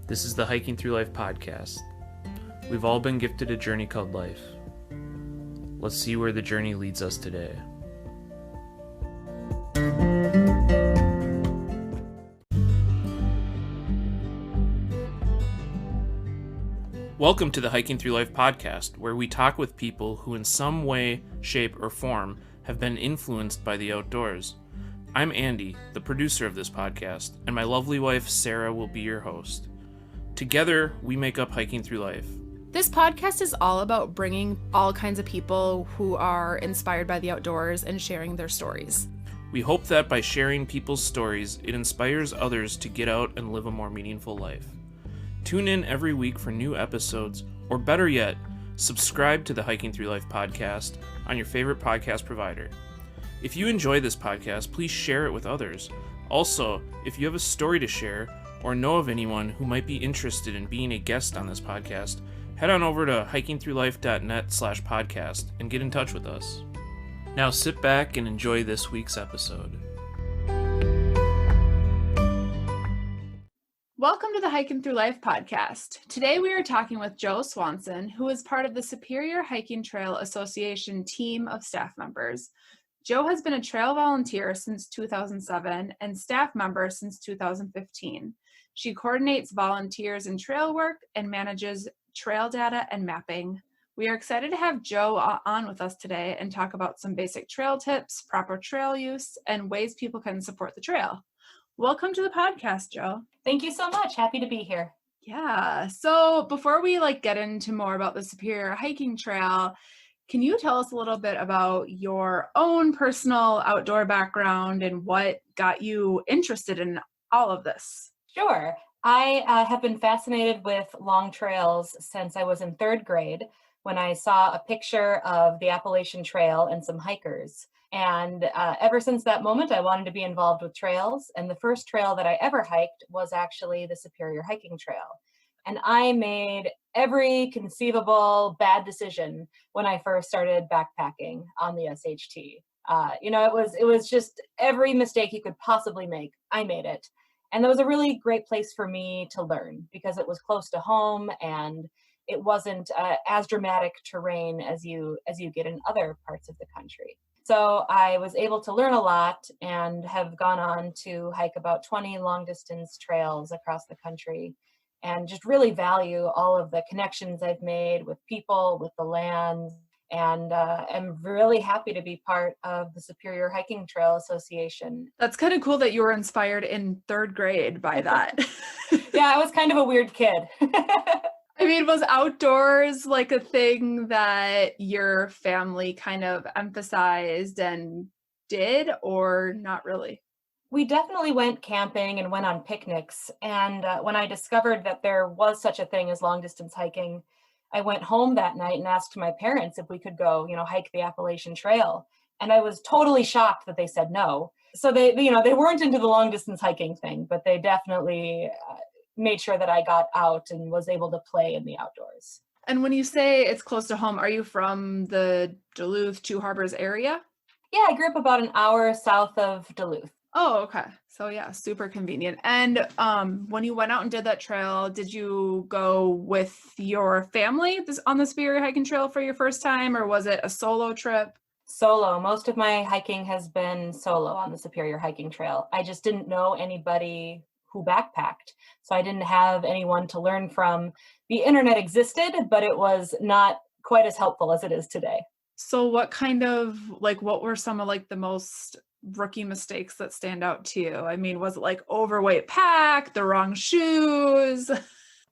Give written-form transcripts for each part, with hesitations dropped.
This is the Hiking Through Life podcast. We've all been gifted a journey called life. Let's see where the journey leads us today. Welcome to the Hiking Through Life podcast, where we talk with people who in some way, shape, or form have been influenced by the outdoors. I'm Andy, the producer of this podcast, and my lovely wife Sarah will be your host. Together, we make up Hiking Through Life. This podcast is all about bringing all kinds of people who are inspired by the outdoors and sharing their stories. We hope that by sharing people's stories, it inspires others to get out and live a more meaningful life. Tune in every week for new episodes, or better yet, subscribe to the Hiking Through Life podcast on your favorite podcast provider. If you enjoy this podcast, please share it with others. Also, if you have a story to share or know of anyone who might be interested in being a guest on this podcast, head on over to hikingthroughlife.net/podcast and get in touch with us. Now sit back and enjoy this week's episode. Welcome to the Hiking Through Life podcast. Today we are talking with Jo Swanson, who is part of the Superior Hiking Trail Association team of staff members. Jo has been a trail volunteer since 2007 and staff member since 2015. She coordinates volunteers in trail work and manages trail data and mapping. We are excited to have Jo on with us today and talk about some basic trail tips, proper trail use, and ways people can support the trail. Welcome to the podcast, Jo. Thank you so much. Happy to be here. Yeah. So before we get into more about the Superior Hiking Trail, can you tell us a little bit about your own personal outdoor background and what got you interested in all of this? Sure. I have been fascinated with long trails since I was in third grade when I saw a picture of the Appalachian Trail and some hikers. And ever since that moment, I wanted to be involved with trails. And the first trail that I ever hiked was actually the Superior Hiking Trail. And I made every conceivable bad decision when I first started backpacking on the SHT. It was just every mistake you could possibly make, I made it. And that was a really great place for me to learn because it was close to home and it wasn't as dramatic terrain as you get in other parts of the country. So I was able to learn a lot and have gone on to hike about 20 long distance trails across the country and just really value all of the connections I've made with people, with the land, and I'm really happy to be part of the Superior Hiking Trail Association. That's kind of cool that you were inspired in third grade by that. Yeah, I was kind of a weird kid. I mean, was outdoors like a thing that your family kind of emphasized and did, or not really? We definitely went camping and went on picnics. And when I discovered that there was such a thing as long distance hiking, I went home that night and asked my parents if we could go, hike the Appalachian Trail. And I was totally shocked that they said no. So they weren't into the long distance hiking thing, but they definitely made sure that I got out and was able to play in the outdoors. And when you say it's close to home, are you from the Duluth, Two Harbors area? Yeah, I grew up about an hour south of Duluth. Oh, okay. So yeah, super convenient. And when you went out and did that trail, did you go with your family on the Superior Hiking Trail for your first time, or was it a solo trip? Solo. Most of my hiking has been solo on the Superior Hiking Trail. I just didn't know anybody who backpacked. So I didn't have anyone to learn from. The internet existed, but it was not quite as helpful as it is today. So what were some of the most rookie mistakes that stand out to you? I mean, was it overweight pack, the wrong shoes?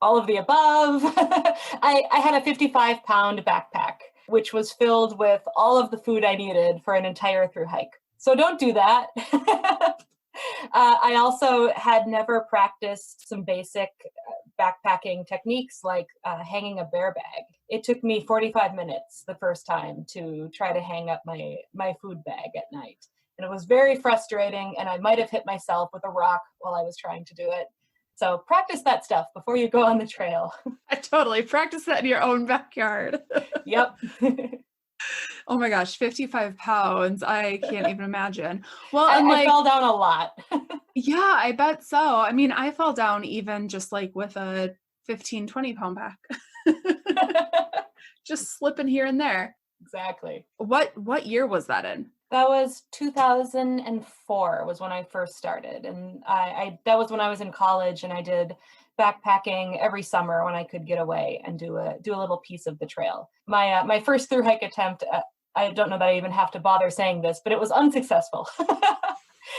All of the above. I had a 55-pound backpack, which was filled with all of the food I needed for an entire through hike. So don't do that. I also had never practiced some basic backpacking techniques like hanging a bear bag. It took me 45 minutes the first time to try to hang up my food bag at night. And it was very frustrating, and I might have hit myself with a rock while I was trying to do it. So practice that stuff before you go on the trail. I totally practice that in your own backyard. Yep. Oh my gosh, 55 pounds. I can't even imagine. Well, I fell down a lot. Yeah, I bet so. I mean, I fell down even just like with a 15, 20 pound pack. Just slipping here and there. Exactly. What year was that in? That was 2004 was when I first started. And I that was when I was in college, and I did backpacking every summer when I could get away and do a little piece of the trail. My first through hike attempt, I don't know that I even have to bother saying this, but it was unsuccessful.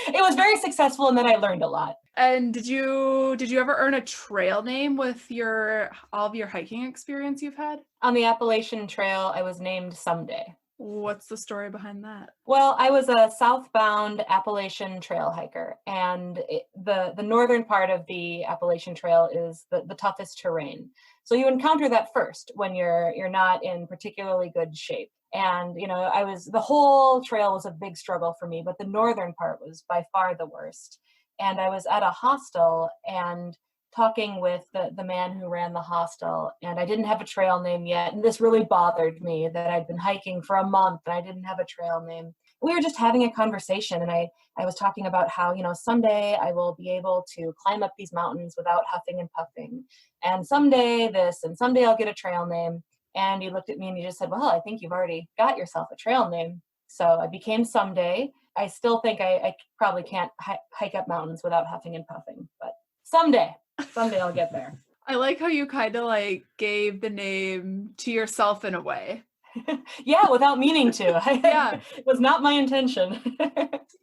It was very successful, and then I learned a lot. And did you ever earn a trail name with your all of your hiking experience you've had? On the Appalachian Trail, I was named Someday. What's the story behind that? Well, I was a southbound Appalachian Trail hiker, and the northern part of the Appalachian Trail is the toughest terrain. So you encounter that first when you're not in particularly good shape. And the whole trail was a big struggle for me, but the northern part was by far the worst. And I was at a hostel and talking with the man who ran the hostel, and I didn't have a trail name yet, and this really bothered me that I'd been hiking for a month and I didn't have a trail name. We were just having a conversation, and I was talking about how someday I will be able to climb up these mountains without huffing and puffing, and someday this, and someday I'll get a trail name. And he looked at me and he just said, well, I think you've already got yourself a trail name. So I became Someday. I still think I probably can't hike up mountains without huffing and puffing, but someday I'll get there. I like how you kind of like gave the name to yourself in a way. Yeah, without meaning to. Yeah. It was not my intention.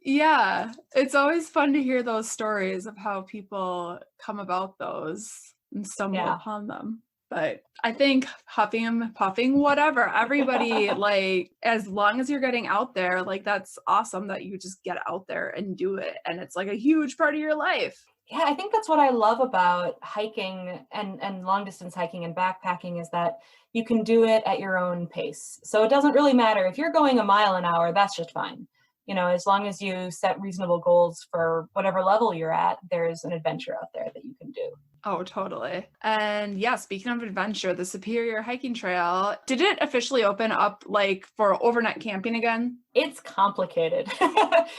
Yeah, it's always fun to hear those stories of how people come about those and stumble upon them. But I think huffing and puffing, whatever, everybody, like, as long as you're getting out there, like, that's awesome that you just get out there and do it. And it's like a huge part of your life. Yeah, I think that's what I love about hiking and long distance hiking and backpacking is that you can do it at your own pace. So it doesn't really matter if you're going a mile an hour, that's just fine. As long as you set reasonable goals for whatever level you're at, there's an adventure out there that you can do. Oh, totally. And yeah, speaking of adventure, the Superior Hiking Trail, did it officially open up like for overnight camping again? It's complicated,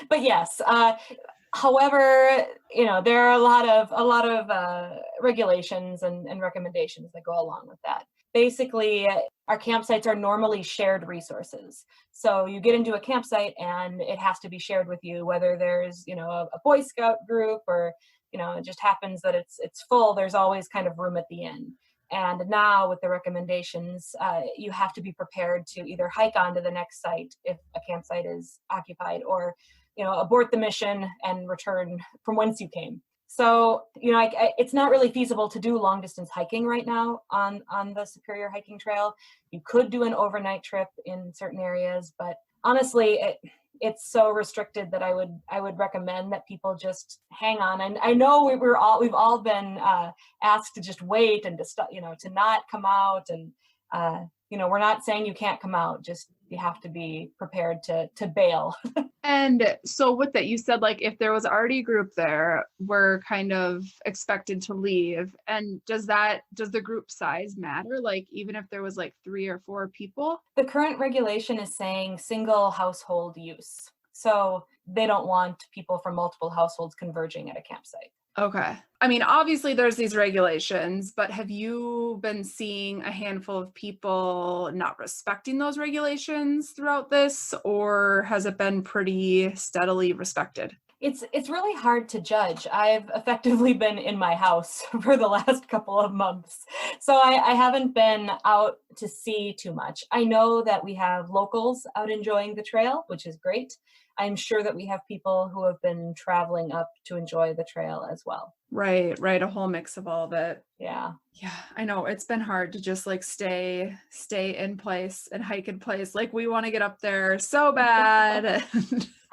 but yes. However, there are a lot of regulations and recommendations that go along with that. Basically, our campsites are normally shared resources. So you get into a campsite and it has to be shared with you, whether there's, a Boy Scout group or, it just happens that it's full. There's always kind of room at the inn. And now with the recommendations, you have to be prepared to either hike on to the next site if a campsite is occupied or abort the mission and return from whence you came. So, it's not really feasible to do long distance hiking right now on the Superior Hiking Trail. You could do an overnight trip in certain areas, but honestly, it's so restricted that I would recommend that people just hang on. And I know we've all been asked to just wait and to not come out. And we're not saying you can't come out. Just you have to be prepared to bail. And so with that, you said like if there was already a group there, we're kind of expected to leave. And does the group size matter? Like even if there was like 3 or 4 people? The current regulation is saying single household use. So they don't want people from multiple households converging at a campsite. Okay. I mean, obviously there's these regulations, but have you been seeing a handful of people not respecting those regulations throughout this, or has it been pretty steadily respected? It's really hard to judge. I've effectively been in my house for the last couple of months. So I haven't been out to see too much. I know that we have locals out enjoying the trail, which is great. I'm sure that we have people who have been traveling up to enjoy the trail as well. Right. A whole mix of all of it. Yeah. Yeah, I know it's been hard to just like stay in place and hike in place. Like we want to get up there so bad.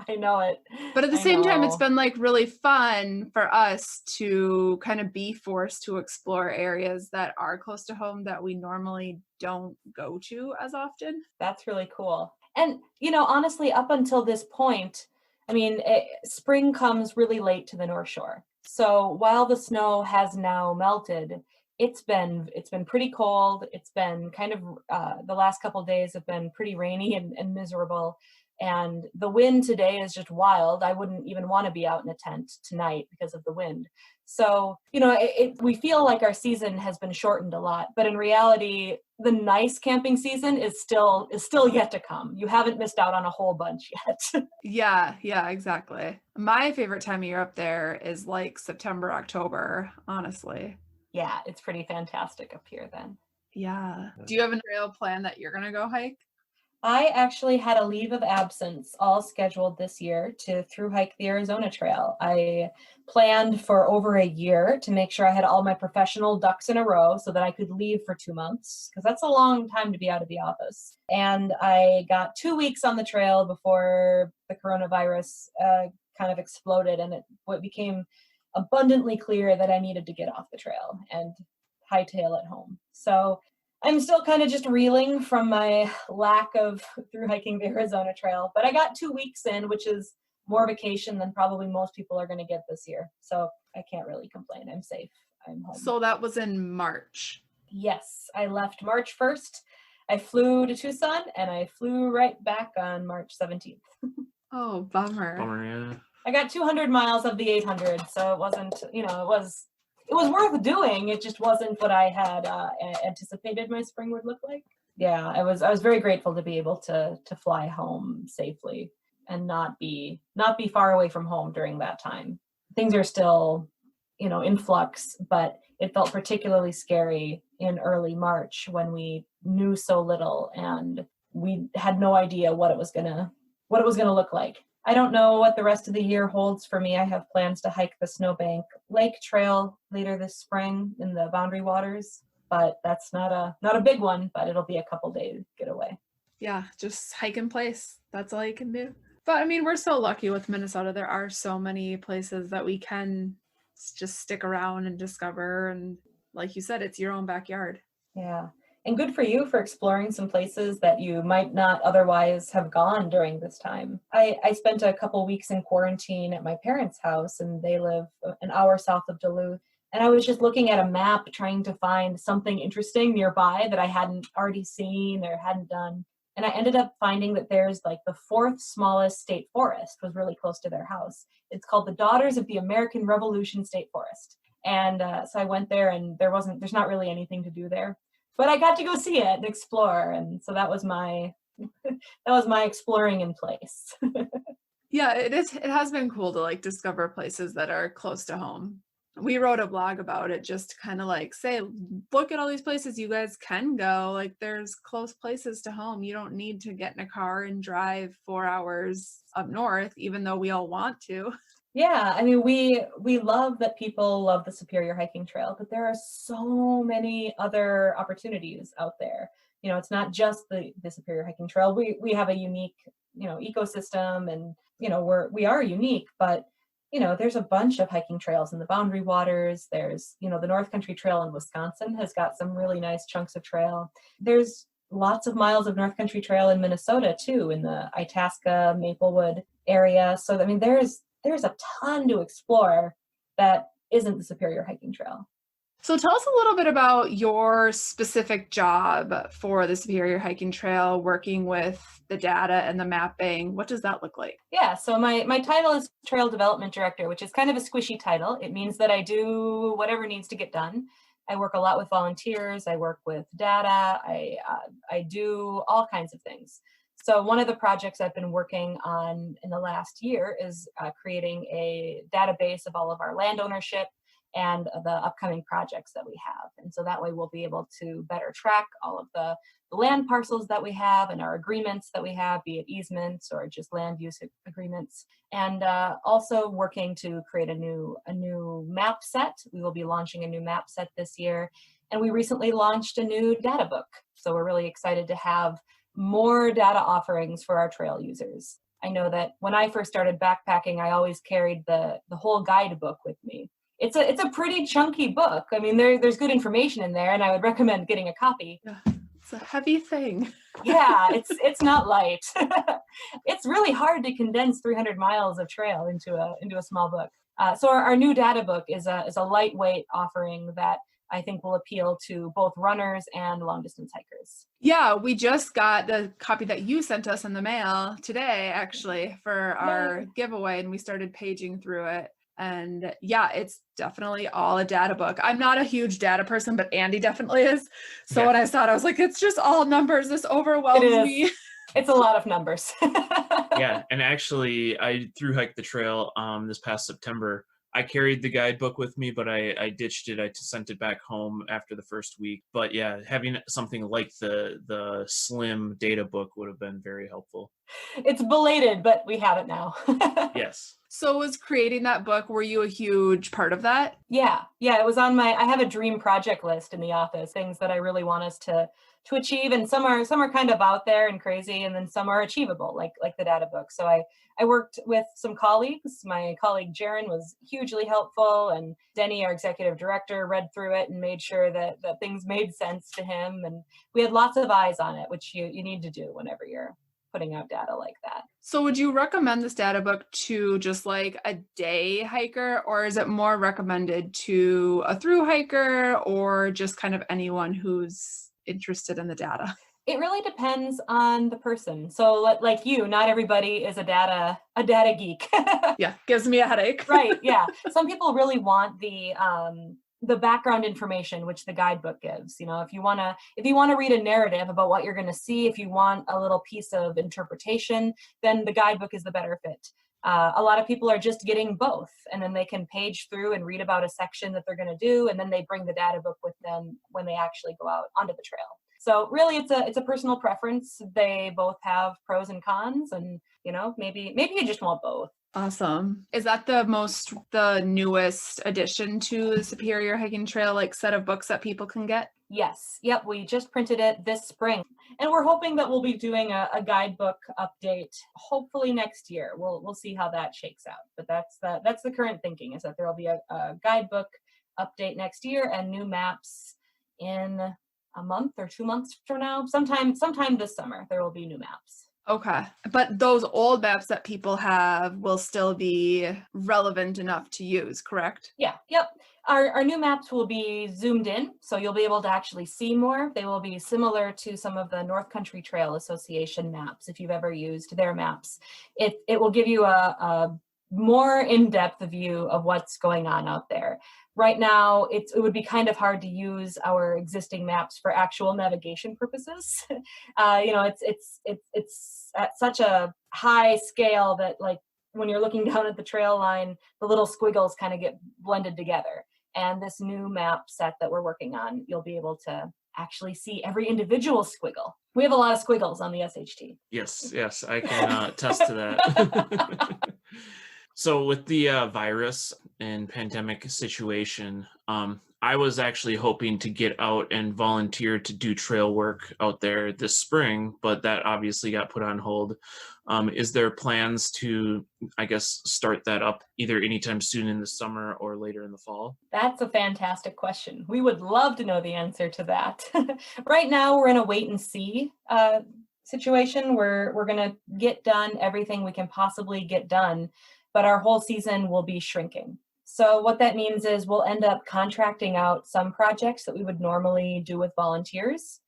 I know it. But at the same time, it's been like really fun for us to kind of be forced to explore areas that are close to home that we normally don't go to as often. That's really cool. And, honestly, up until this point, I mean, spring comes really late to the North Shore. So while the snow has now melted, it's been pretty cold. It's been kind of the last couple of days have been pretty rainy and miserable. And the wind today is just wild. I wouldn't even want to be out in a tent tonight because of the wind. So, we feel like our season has been shortened a lot, but in reality, the nice camping season is still yet to come. You haven't missed out on a whole bunch yet. Yeah, exactly. My favorite time of year up there is like September, October, honestly. Yeah, it's pretty fantastic up here then. Yeah. Do you have a trail plan that you're going to go hike? I actually had a leave of absence all scheduled this year to through hike the Arizona Trail. I planned for over a year to make sure I had all my professional ducks in a row so that I could leave for 2 months, because that's a long time to be out of the office. And I got 2 weeks on the trail before the coronavirus kind of exploded, and it became abundantly clear that I needed to get off the trail and hightail it home. So I'm still kind of just reeling from my lack of through hiking the Arizona Trail, but I got 2 weeks in, which is more vacation than probably most people are going to get this year. So I can't really complain. I'm safe. I'm home. So that was in March. Yes, I left March 1st. I flew to Tucson and I flew right back on March 17th. Oh, bummer. Yeah. I got 200 miles of the 800, so it wasn't, it was worth doing. It just wasn't what I had anticipated my spring would look like. Yeah, I was very grateful to be able to fly home safely and not be far away from home during that time. Things are still, in flux, but it felt particularly scary in early March when we knew so little and we had no idea what it was gonna look like. I don't know what the rest of the year holds for me. I have plans to hike the Snowbank Lake Trail later this spring in the Boundary Waters, but that's not a big one, but it'll be a couple days getaway. Yeah, just hike in place. That's all you can do. But I mean, we're so lucky with Minnesota. There are so many places that we can just stick around and discover. And like you said, it's your own backyard. Yeah. And good for you for exploring some places that you might not otherwise have gone during this time. I spent a couple weeks in quarantine at my parents' house, and they live an hour south of Duluth. And I was just looking at a map trying to find something interesting nearby that I hadn't already seen or hadn't done. And I ended up finding that there's like the 4th smallest state forest was really close to their house. It's called the Daughters of the American Revolution State Forest. And so I went there, and there's not really anything to do there. But I got to go see it and explore, and so that was my exploring in place. Yeah, it has been cool to like discover places that are close to home. We wrote a blog about it just to kind of like say, look at all these places you guys can go. Like there's close places to home. You don't need to get in a car and drive 4 hours up north, even though we all want to. Yeah, I mean, we love that people love the Superior Hiking Trail, but there are so many other opportunities out there. It's not just the Superior Hiking Trail. We have a unique, ecosystem, and we are unique, but there's a bunch of hiking trails in the Boundary Waters. There's the North Country Trail in Wisconsin has got some really nice chunks of trail. There's lots of miles of North Country Trail in Minnesota too, in the Itasca, Maplewood area. So I mean, there's a ton to explore that isn't the Superior Hiking Trail. So tell us a little bit about your specific job for the Superior Hiking Trail, working with the data and the mapping. What does that look like? Yeah, so my title is Trail Development Director, which is kind of a squishy title. It means that I do whatever needs to get done. I work a lot with volunteers. I work with data. I do all kinds of things. So one of the projects I've been working on in the last year is creating a database of all of our land ownership and the upcoming projects that we have. And so that way we'll be able to better track all of the land parcels that we have and our agreements that we have, be it easements or just land use agreements. And also working to create a new map set. We will be launching a new map set this year. And we recently launched a new data book. So we're really excited to have more data offerings for our trail users. I know that when I first started backpacking, I always carried the whole guidebook with me. It's a pretty chunky book. I mean, there's good information in there, and I would recommend getting a copy. Yeah, it's a heavy thing. Yeah, it's not light. It's really hard to condense 300 miles of trail into a small book. So our new data book is a lightweight offering that I think will appeal to both runners and long distance hikers. Yeah, we just got the copy that you sent us in the mail today, actually, for our giveaway, and we started paging through it. And yeah, it's definitely all a data book. I'm not a huge data person, but Andy definitely is. So when I saw it, I was like, it's just all numbers. This overwhelms me. It's a lot of numbers. Yeah, and actually, I thru hiked the trail this past September. I carried the guidebook with me, but I ditched it. I sent it back home after the first week. But yeah, having something like the slim data book would have been very helpful. It's belated, but we have it now. Yes. So was creating that book, were you a huge part of that? Yeah, it was on I have a dream project list in the office, things that I really want us to achieve, and some are kind of out there and crazy, and then some are achievable, like the data book. So I worked with some colleagues. My colleague Jaron was hugely helpful, and Denny, our executive director, read through it and made sure that things made sense to him, and we had lots of eyes on it, which you need to do whenever you're putting out data like that. So would you recommend this data book to just like a day hiker, or is it more recommended to a thru hiker or just kind of anyone who's interested in the data? It really depends on the person. So like you, not everybody is a data geek. Yeah, gives me a headache. Right, yeah. Some people really want the background information, which the guidebook gives. If you want to read a narrative about what you're going to see, if you want a little piece of interpretation, then the guidebook is the better fit. A lot of people are just getting both, and then they can page through and read about a section that they're going to do, and then they bring the data book with them when they actually go out onto the trail. So really, it's a personal preference. They both have pros and cons, and maybe you just want both. Awesome. Is that the newest addition to the Superior Hiking Trail, like set of books that people can get? Yes. Yep. We just printed it this spring, and we're hoping that we'll be doing a guidebook update hopefully next year. We'll see how that shakes out, but that's the current thinking, is that there will be a guidebook update next year and new maps in a month or 2 months from now. Sometime this summer there will be new maps. Okay. But those old maps that people have will still be relevant enough to use, correct? Yeah. Yep. Our new maps will be zoomed in, so you'll be able to actually see more. They will be similar to some of the North Country Trail Association maps, if you've ever used their maps. It will give you a more in-depth view of what's going on out there. Right now, it would be kind of hard to use our existing maps for actual navigation purposes. It's at such a high scale that, like, when you're looking down at the trail line, the little squiggles kind of get blended together. And this new map set that we're working on, you'll be able to actually see every individual squiggle. We have a lot of squiggles on the SHT. Yes, I can attest to that. So with the virus and pandemic situation, I was actually hoping to get out and volunteer to do trail work out there this spring, but that obviously got put on hold. Is there plans to, I guess, start that up either anytime soon in the summer or later in the fall? That's a fantastic question. We would love to know the answer to that. Right now, we're in a wait and see situation where we're going to get done everything we can possibly get done, but our whole season will be shrinking. So what that means is we'll end up contracting out some projects that we would normally do with volunteers,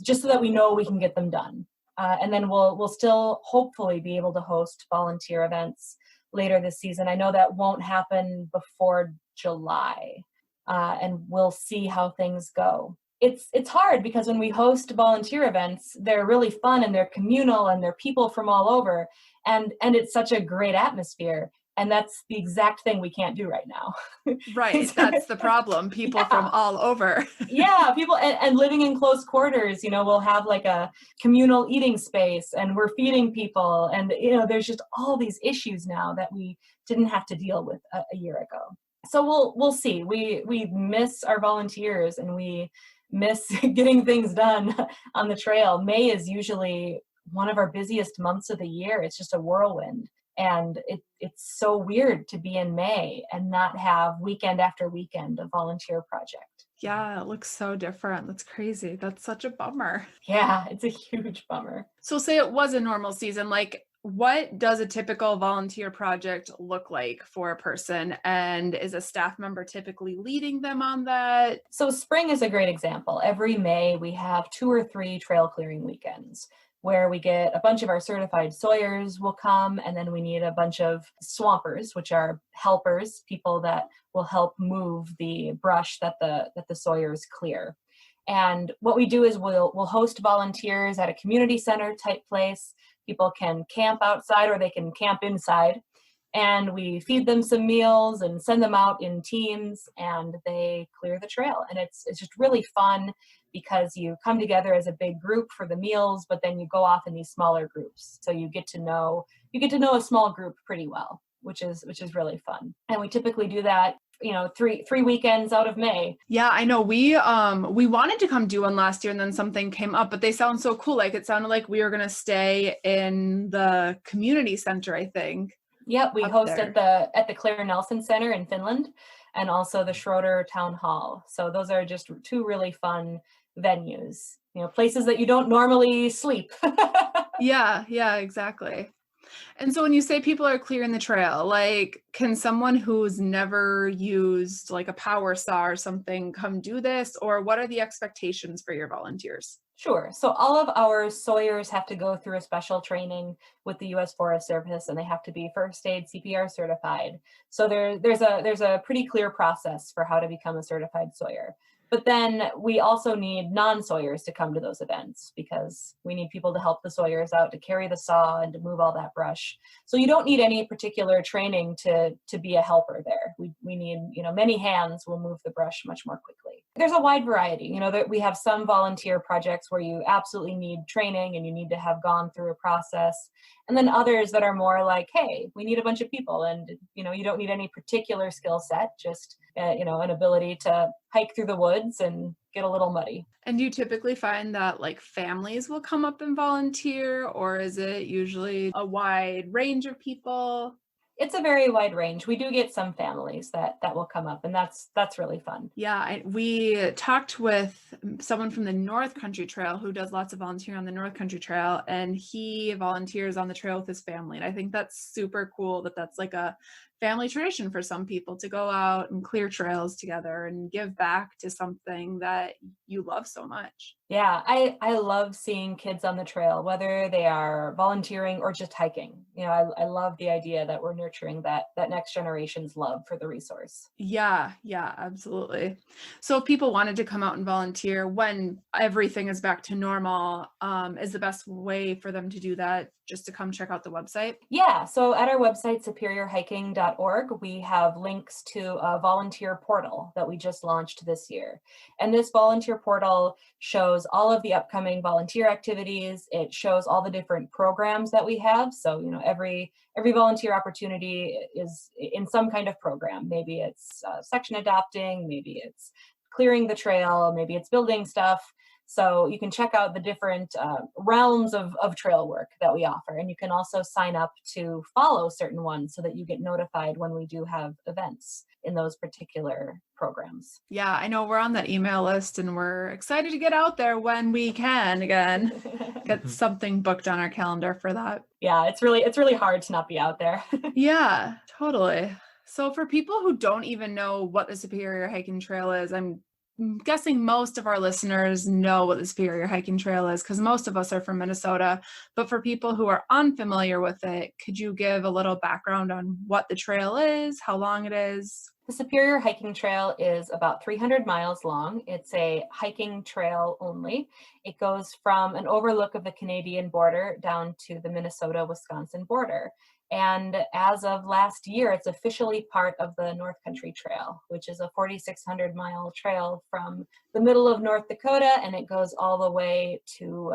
just so that we know we can get them done. And then we'll still hopefully be able to host volunteer events later this season. I know that won't happen before July, and we'll see how things go. It's hard because when we host volunteer events, they're really fun and they're communal and they're people from all over, and it's such a great atmosphere. And that's the exact thing we can't do right now. Right. That's the problem. People from all over. Yeah. People and living in close quarters, we'll have like a communal eating space and we're feeding people. And, there's just all these issues now that we didn't have to deal with a year ago. So we'll see. We miss our volunteers and we miss getting things done on the trail. May is usually one of our busiest months of the year. It's just a whirlwind. And it's so weird to be in May and not have weekend after weekend a volunteer project. Yeah, it looks so different. That's crazy. That's such a bummer. Yeah, it's a huge bummer. So say it was a normal season, like What does a typical volunteer project look like for a person? And is a staff member typically leading them on that? So spring is a great example. Every May, we have 2 or 3 trail clearing weekends where we get a bunch of our certified sawyers will come, and then we need a bunch of swampers, which are helpers, people that will help move the brush that the sawyers clear. And what we do is we'll host volunteers at a community center type place. People can camp outside or they can camp inside, and we feed them some meals and send them out in teams, and they clear the trail. And it's just really fun because you come together as a big group for the meals, but then you go off in these smaller groups, so you get to know a small group pretty well, which is really fun. And we typically do that, three weekends out of May. Yeah, I know. We wanted to come do one last year and then something came up, but they sound so cool. Like it sounded like we were gonna stay in the community center, I think. Yep, we Up host there. at the Claire Nelson Center in Finland, and also the Schroeder Town Hall. So those are just 2 really fun venues, places that you don't normally sleep. Yeah, exactly. And so when you say people are clearing the trail, like, can someone who's never used like a power saw or something come do this? Or what are the expectations for your volunteers? Sure. So all of our sawyers have to go through a special training with the U.S. Forest Service, and they have to be first aid CPR certified. So there's a pretty clear process for how to become a certified sawyer. But then we also need non-sawyers to come to those events because we need people to help the sawyers out to carry the saw and to move all that brush. So you don't need any particular training to be a helper there. We need, many hands will move the brush much more quickly. There's a wide variety. That we have some volunteer projects where you absolutely need training and you need to have gone through a process. And then others that are more like, hey, we need a bunch of people, and you don't need any particular skill set, just an ability to hike through the woods and get a little muddy. And do you typically find that like families will come up and volunteer, or is it usually a wide range of people? It's a very wide range. We do get some families that will come up, and that's really fun. Yeah, we talked with someone from the North Country Trail who does lots of volunteering on the North Country Trail, and he volunteers on the trail with his family. And I think that's super cool that that's like a family tradition for some people to go out and clear trails together and give back to something that you love so much. Yeah, I love seeing kids on the trail, whether they are volunteering or just hiking. I love the idea that we're nurturing that next generation's love for the resource. Yeah, absolutely. So if people wanted to come out and volunteer when everything is back to normal, is the best way for them to do that just to come check out the website? Yeah, so at our website, superiorhiking.org, we have links to a volunteer portal that we just launched this year. And this volunteer portal shows all of the upcoming volunteer activities. It shows all the different programs that we have. So, every volunteer opportunity is in some kind of program. Maybe it's section adopting, maybe it's clearing the trail, maybe it's building stuff. So you can check out the different realms of trail work that we offer. And you can also sign up to follow certain ones so that you get notified when we do have events in those particular programs. Yeah, I know we're on that email list and we're excited to get out there when we can again. Get something booked on our calendar for that. Yeah, it's really hard to not be out there. Yeah, totally. So for people who don't even know what the Superior Hiking Trail is, I'm guessing most of our listeners know what the Superior Hiking Trail is because most of us are from Minnesota. But for people who are unfamiliar with it, could you give a little background on what the trail is, how long it is? The Superior Hiking Trail is about 300 miles long. It's a hiking trail only. It goes from an overlook of the Canadian border down to the Minnesota-Wisconsin border. And as of last year, it's officially part of the North Country Trail, which is a 4,600 mile trail from the middle of North Dakota, and it goes all the way to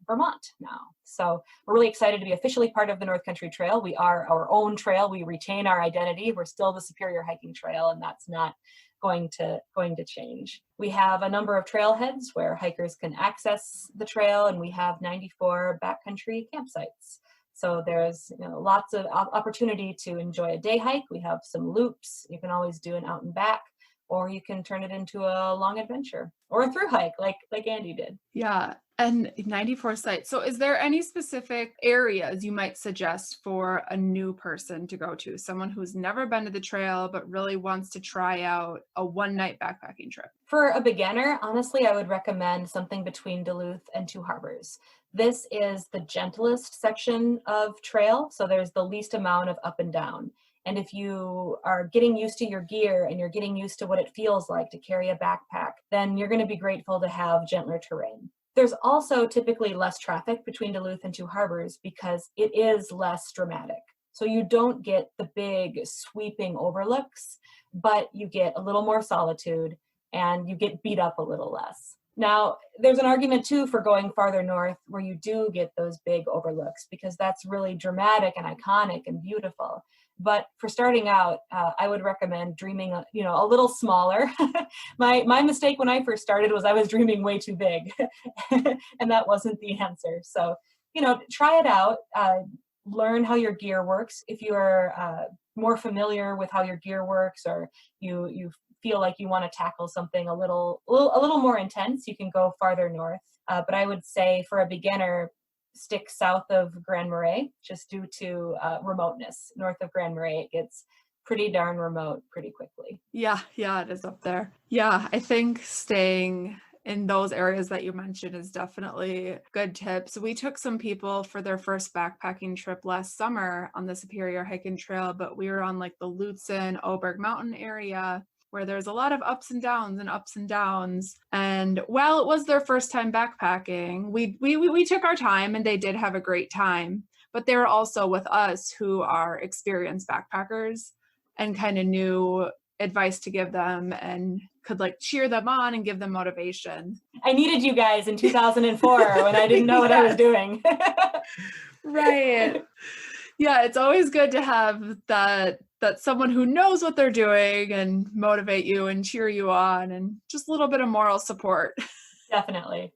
Vermont now. So we're really excited to be officially part of the North Country Trail. We are our own trail. We retain our identity. We're still the Superior Hiking Trail, and that's not going to change. We have a number of trailheads where hikers can access the trail, and we have 94 backcountry campsites. So there's lots of opportunity to enjoy a day hike. We have some loops. You can always do an out and back. or you can turn it into a long adventure or a through hike like Andy did. Yeah. And 94 sites. So is there any specific areas you might suggest for a new person to go to? Someone who's never been to the trail, but really wants to try out a one-night backpacking trip? For a beginner, honestly, I would recommend something between Duluth and Two Harbors. This is the gentlest section of trail, so there's the least amount of up and down. And if you are getting used to your gear and you're getting used to what it feels like to carry a backpack, then you're going to be grateful to have gentler terrain. There's also typically less traffic between Duluth and Two Harbors because it is less dramatic. So you don't get the big sweeping overlooks, but you get a little more solitude and you get beat up a little less. Now, there's an argument too for going farther north where you do get those big overlooks because that's really dramatic and iconic and beautiful. But for starting out, I would recommend dreaming, a little smaller. My mistake when I first started was I was dreaming way too big, and that wasn't the answer. So, try it out. Learn how your gear works. If you are more familiar with how your gear works, or you feel like you want to tackle something a little more intense, you can go farther north. But I would say for a beginner, stick south of Grand Marais, just due to remoteness. North of Grand Marais, it gets pretty darn remote pretty quickly. Yeah, it is up there. Yeah, I think staying in those areas that you mentioned is definitely good tips. We took some people for their first backpacking trip last summer on the Superior Hiking Trail, but we were on like the Lutsen, Oberg Mountain area, where there's a lot of ups and downs. And while it was their first time backpacking, we took our time and they did have a great time. But they were also with us who are experienced backpackers and kind of knew advice to give them and could like cheer them on and give them motivation. I needed you guys in 2004 when I didn't know what I was doing. Right. Yeah, it's always good to have that someone who knows what they're doing and motivate you and cheer you on and just a little bit of moral support. Definitely.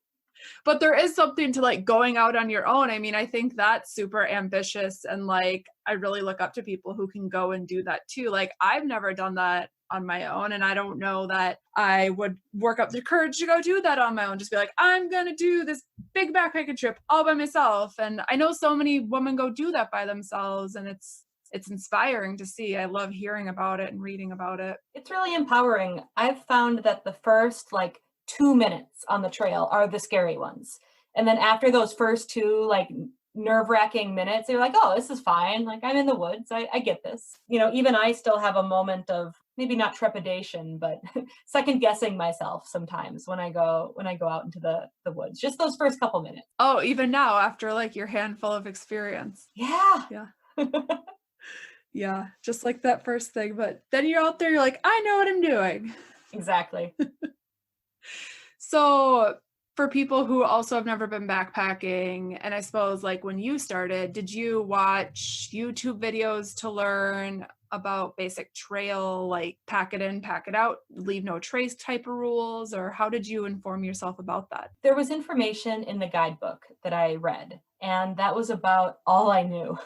But there is something to like going out on your own. I mean, I think that's super ambitious, and like I really look up to people who can go and do that too. Like I've never done that on my own, and I don't know that I would work up the courage to go do that on my own. Just be like, I'm gonna do this big backpacking trip all by myself. And I know so many women go do that by themselves, and it's inspiring to see. I love hearing about it and reading about it. It's really empowering. I've found that the first 2 minutes on the trail are the scary ones. And then after those first 2 nerve-wracking minutes, you're like, oh, this is fine. Like I'm in the woods. I get this. Even I still have a moment of maybe not trepidation, but second guessing myself sometimes when I go out into the woods. Just those first couple minutes. Oh, even now after like your handful of experience. Yeah. Yeah, just like that first thing. But then you're out there, you're like, I know what I'm doing. Exactly. So for people who also have never been backpacking, and I suppose like when you started, did you watch YouTube videos to learn about basic trail, like pack it in, pack it out, leave no trace type of rules, or how did you inform yourself about that? There was information in the guidebook that I read, and that was about all I knew.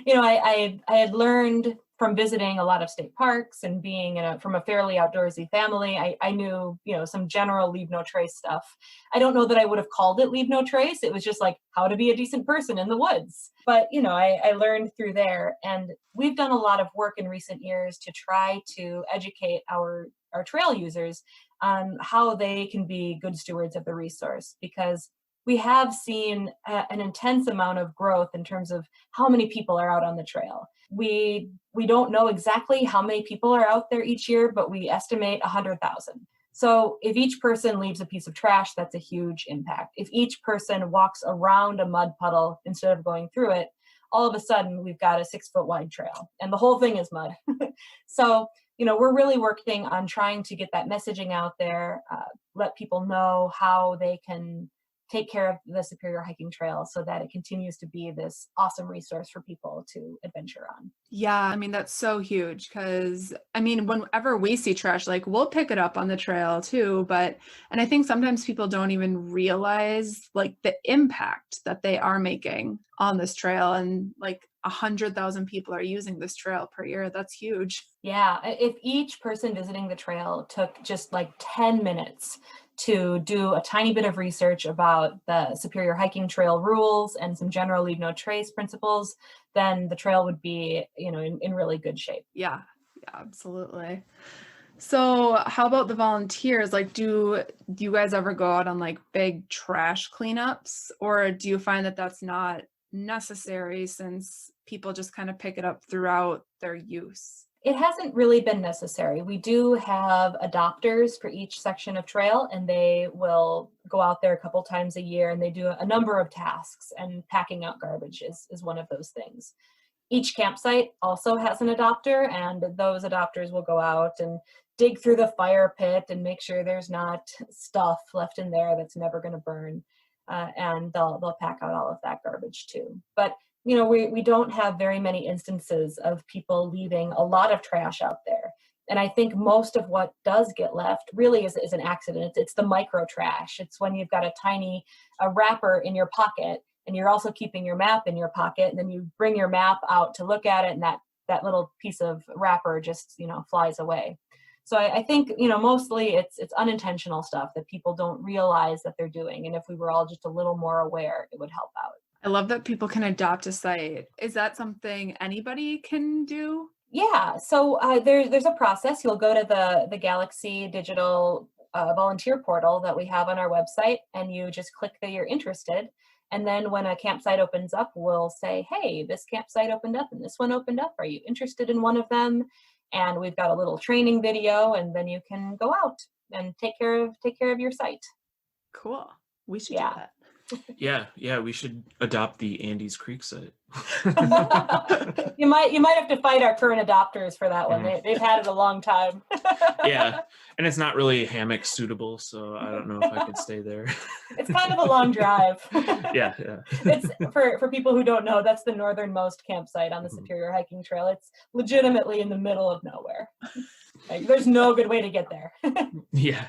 I had learned from visiting a lot of state parks and being from a fairly outdoorsy family. I knew, some general leave no trace stuff. I don't know that I would have called it leave no trace. It was just like how to be a decent person in the woods. But, I learned through there, and we've done a lot of work in recent years to try to educate our trail users on how they can be good stewards of the resource, because we have seen an intense amount of growth in terms of how many people are out on the trail. We don't know exactly how many people are out there each year, but we estimate 100,000. So if each person leaves a piece of trash, that's a huge impact. If each person walks around a mud puddle instead of going through it, all of a sudden we've got a 6-foot wide trail and the whole thing is mud. So, we're really working on trying to get that messaging out there, let people know how they can take care of the Superior Hiking Trail so that it continues to be this awesome resource for people to adventure on. Yeah, I mean, that's so huge because, whenever we see trash, like we'll pick it up on the trail too, and I think sometimes people don't even realize like the impact that they are making on this trail. And like, 100,000 people are using this trail per year. That's huge. Yeah, if each person visiting the trail took just like 10 minutes to do a tiny bit of research about the Superior Hiking Trail rules and some general leave no trace principles, then the trail would be, in really good shape. Yeah, absolutely. So how about the volunteers? Like, do you guys ever go out on like big trash cleanups, or do you find that that's not necessary since people just kind of pick it up throughout their use? It hasn't really been necessary. We do have adopters for each section of trail, and they will go out there a couple times a year, and they do a number of tasks, and packing out garbage is one of those things. Each campsite also has an adopter, and those adopters will go out and dig through the fire pit and make sure there's not stuff left in there that's never going to burn. And they'll pack out all of that garbage too. But we don't have very many instances of people leaving a lot of trash out there. And I think most of what does get left really is an accident. It's the micro trash. It's when you've got a wrapper in your pocket, and you're also keeping your map in your pocket, and then you bring your map out to look at it, and that little piece of wrapper just flies away. So I think mostly it's unintentional stuff that people don't realize that they're doing, and if we were all just a little more aware, it would help out. I love that people can adopt a site. Is that something anybody can do? Yeah, so there's a process. You'll go to the Galaxy Digital volunteer portal that we have on our website, and you just click that you're interested. And then when a campsite opens up, we'll say, hey, this campsite opened up and this one opened up. Are you interested in one of them? And we've got a little training video, and then you can go out and take care of your site. Cool. We should do that. Yeah, we should adopt the Andes Creek site. You might have to fight our current adopters for that one. They've had it a long time. Yeah, and it's not really hammock suitable, so I don't know if I could stay there. It's kind of a long drive. Yeah. It's for people who don't know, that's the northernmost campsite on the Superior Hiking Trail. It's legitimately in the middle of nowhere. Like, there's no good way to get there. Yeah.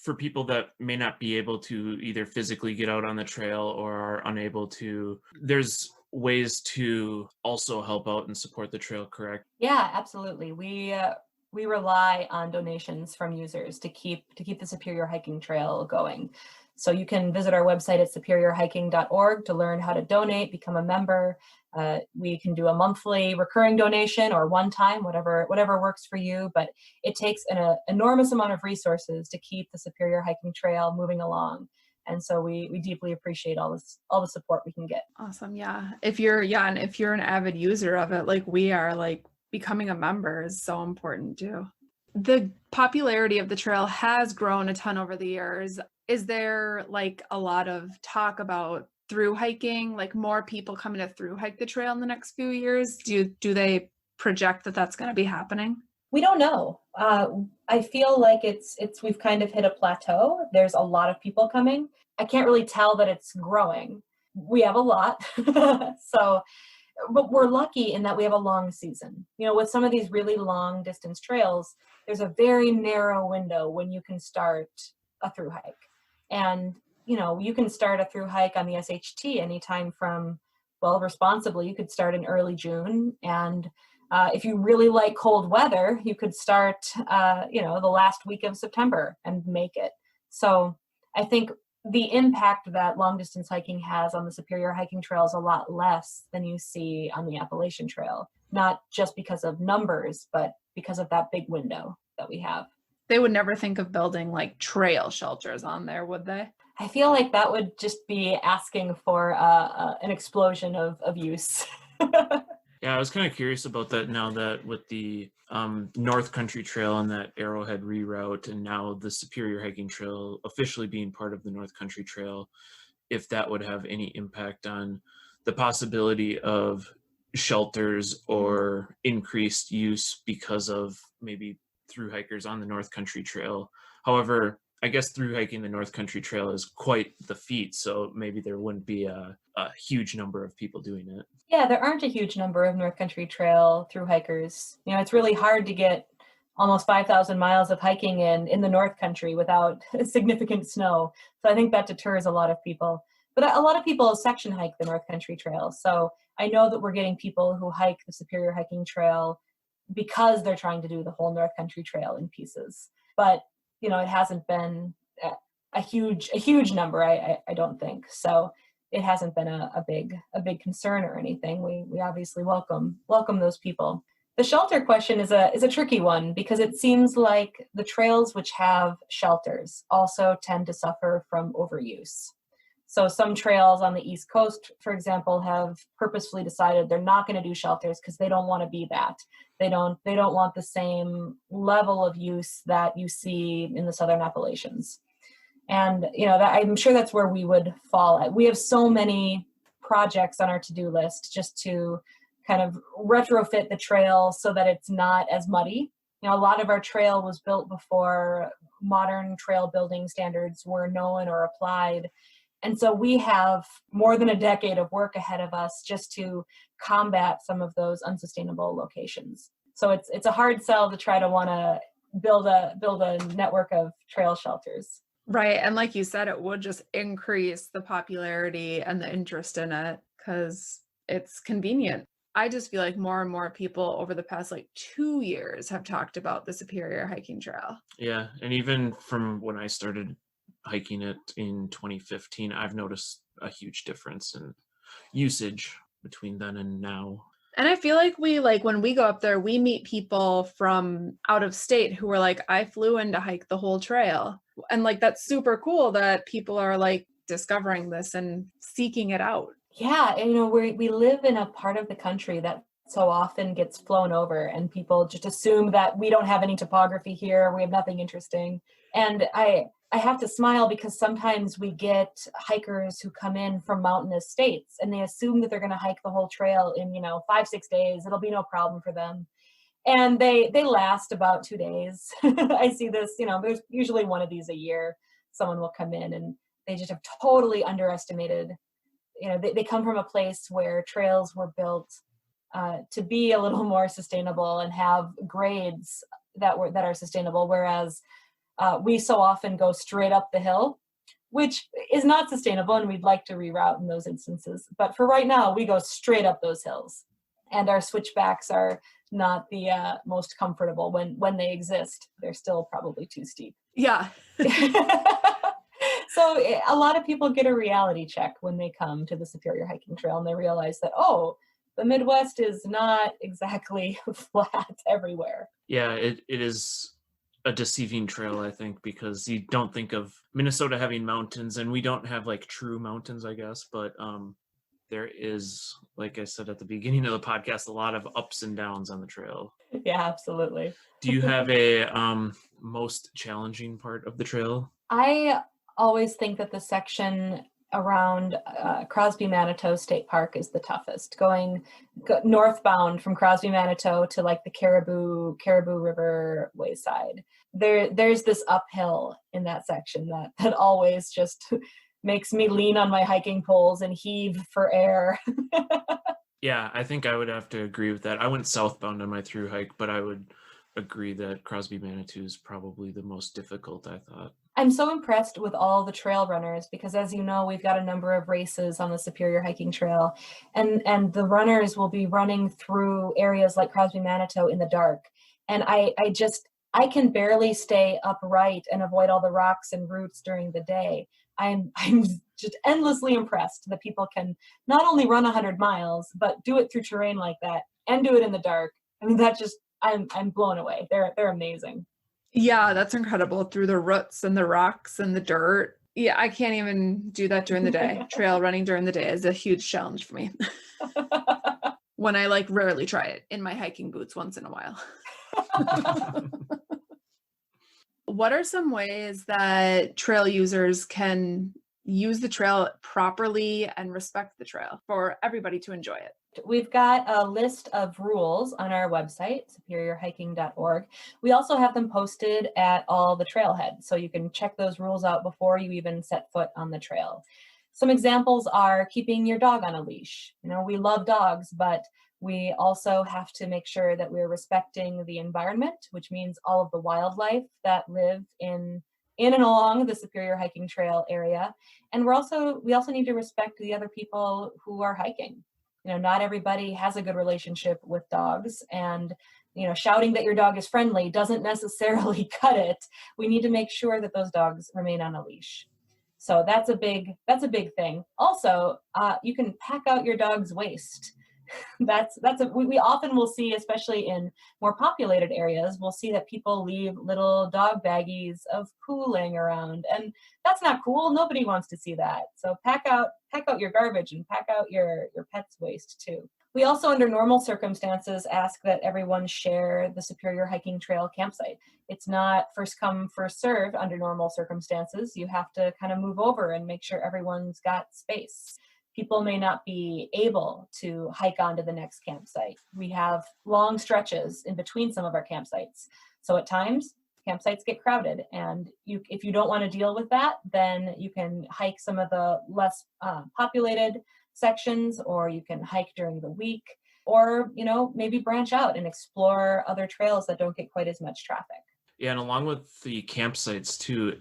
For people that may not be able to either physically get out on the trail or are unable to, there's ways to also help out and support the trail, correct? Yeah, absolutely. We rely on donations from users to keep the Superior Hiking Trail going. So you can visit our website at superiorhiking.org to learn how to donate, become a member. We can do a monthly recurring donation or one time, whatever works for you. But it takes an enormous amount of resources to keep the Superior Hiking Trail moving along. And so we deeply appreciate all the support we can get. Awesome. Yeah. And if you're an avid user of it, like we are, like becoming a member is so important too. The popularity of the trail has grown a ton over the years. Is there like a lot of talk about through hiking, like more people coming to through hike the trail in the next few years? Do they project that that's going to be happening? We don't know. I feel like we've kind of hit a plateau. There's a lot of people coming. I can't really tell that it's growing. We have a lot. But we're lucky in that we have a long season. With some of these really long distance trails, there's a very narrow window when you can start a through hike. And, you can start a through hike on the SHT anytime from, responsibly, you could start in early June. And if you really like cold weather, you could start, the last week of September and make it. So I think the impact that long distance hiking has on the Superior Hiking Trail is a lot less than you see on the Appalachian Trail, not just because of numbers, but because of that big window that we have. They would never think of building like trail shelters on there, would they? I feel like that would just be asking for an explosion of use. Yeah, I was kind of curious about that now that with the North Country Trail and that Arrowhead reroute, and now the Superior Hiking Trail officially being part of the North Country Trail, if that would have any impact on the possibility of shelters or increased use because of maybe through hikers on the North Country Trail. However, I guess through hiking the North Country Trail is quite the feat, so maybe there wouldn't be a huge number of people doing it. Yeah, there aren't a huge number of North Country Trail through hikers. It's really hard to get almost 5,000 miles of hiking in the North Country without significant snow. So I think that deters a lot of people. But a lot of people section hike the North Country Trail. So I know that we're getting people who hike the Superior Hiking Trail because they're trying to do the whole North Country Trail in pieces. But, it hasn't been a huge number, I don't think. So it hasn't been a big concern or anything. We obviously welcome those people. The shelter question is a tricky one because it seems like the trails which have shelters also tend to suffer from overuse. So some trails on the East Coast, for example, have purposefully decided they're not going to do shelters because they don't want to be that. They don't want the same level of use that you see in the Southern Appalachians. And, I'm sure that's where we would fall at. We have so many projects on our to-do list just to kind of retrofit the trail so that it's not as muddy. A lot of our trail was built before modern trail building standards were known or applied. And so we have more than a decade of work ahead of us just to combat some of those unsustainable locations. So it's a hard sell to try to want to build a network of trail shelters. Right. And like you said, it would just increase the popularity and the interest in it because it's convenient. I just feel like more and more people over the past 2 years have talked about the Superior Hiking Trail. Yeah. And even from when I started hiking it in 2015, I've noticed a huge difference in usage between then and now. And I feel like when we go up there, we meet people from out of state who are like, I flew in to hike the whole trail. And that's super cool that people are discovering this and seeking it out. Yeah. And, we live in a part of the country that so often gets flown over and people just assume that we don't have any topography here. We have nothing interesting. And I have to smile because sometimes we get hikers who come in from mountainous states and they assume that they're going to hike the whole trail in, 5-6 days. It'll be no problem for them. And they last about 2 days. I see this, there's usually one of these a year. Someone will come in and they just have totally underestimated. They come from a place where trails were built to be a little more sustainable and have grades that are sustainable, whereas we so often go straight up the hill, which is not sustainable, and we'd like to reroute in those instances. But for right now, we go straight up those hills, and our switchbacks are not the most comfortable when they exist. They're still probably too steep. Yeah. So a lot of people get a reality check when they come to the Superior Hiking Trail, and they realize that, the Midwest is not exactly flat everywhere. Yeah, it is a deceiving trail, I think, because you don't think of Minnesota having mountains, and we don't have true mountains, I guess, but there is, like I said at the beginning of the podcast, a lot of ups and downs on the trail. Yeah, absolutely. Do you have a most challenging part of the trail? I always think that the section around Crosby Manitou State Park is the toughest. Going northbound from Crosby Manitou to the Caribou River wayside. There's this uphill in that section that always just makes me lean on my hiking poles and heave for air. Yeah, I think I would have to agree with that. I went southbound on my through hike, but I would agree that Crosby Manitou is probably the most difficult, I thought. I'm so impressed with all the trail runners because, as you know, we've got a number of races on the Superior Hiking Trail, and the runners will be running through areas like Crosby Manitou in the dark. And I can barely stay upright and avoid all the rocks and roots during the day. I'm just endlessly impressed that people can not only run 100 miles, but do it through terrain like that and do it in the dark. I mean, I'm blown away. They're amazing. Yeah, that's incredible. Through the roots and the rocks and the dirt. Yeah, I can't even do that during the day. Trail running during the day is a huge challenge for me. When I rarely try it in my hiking boots once in a while. What are some ways that trail users can use the trail properly and respect the trail for everybody to enjoy it? We've got a list of rules on our website, superiorhiking.org. We also have them posted at all the trailheads, so you can check those rules out before you even set foot on the trail. Some examples are keeping your dog on a leash. We love dogs, but we also have to make sure that we're respecting the environment, which means all of the wildlife that live in in and along the Superior Hiking Trail area. And we also need to respect the other people who are hiking. Not everybody has a good relationship with dogs, and shouting that your dog is friendly doesn't necessarily cut it. We need to make sure that those dogs remain on a leash. So that's a big thing. Also, you can pack out your dog's waste. We often will see, especially in more populated areas, we'll see that people leave little dog baggies of poo laying around, and that's not cool. Nobody wants to see that. So pack out your garbage and pack out your pet's waste too. We also, under normal circumstances, ask that everyone share the Superior Hiking Trail campsite. It's not first come, first served under normal circumstances. You have to kind of move over and make sure everyone's got space. People may not be able to hike onto the next campsite. We have long stretches in between some of our campsites. So at times, campsites get crowded. And if you don't want to deal with that, then you can hike some of the less populated sections, or you can hike during the week, or, maybe branch out and explore other trails that don't get quite as much traffic. Yeah, and along with the campsites too,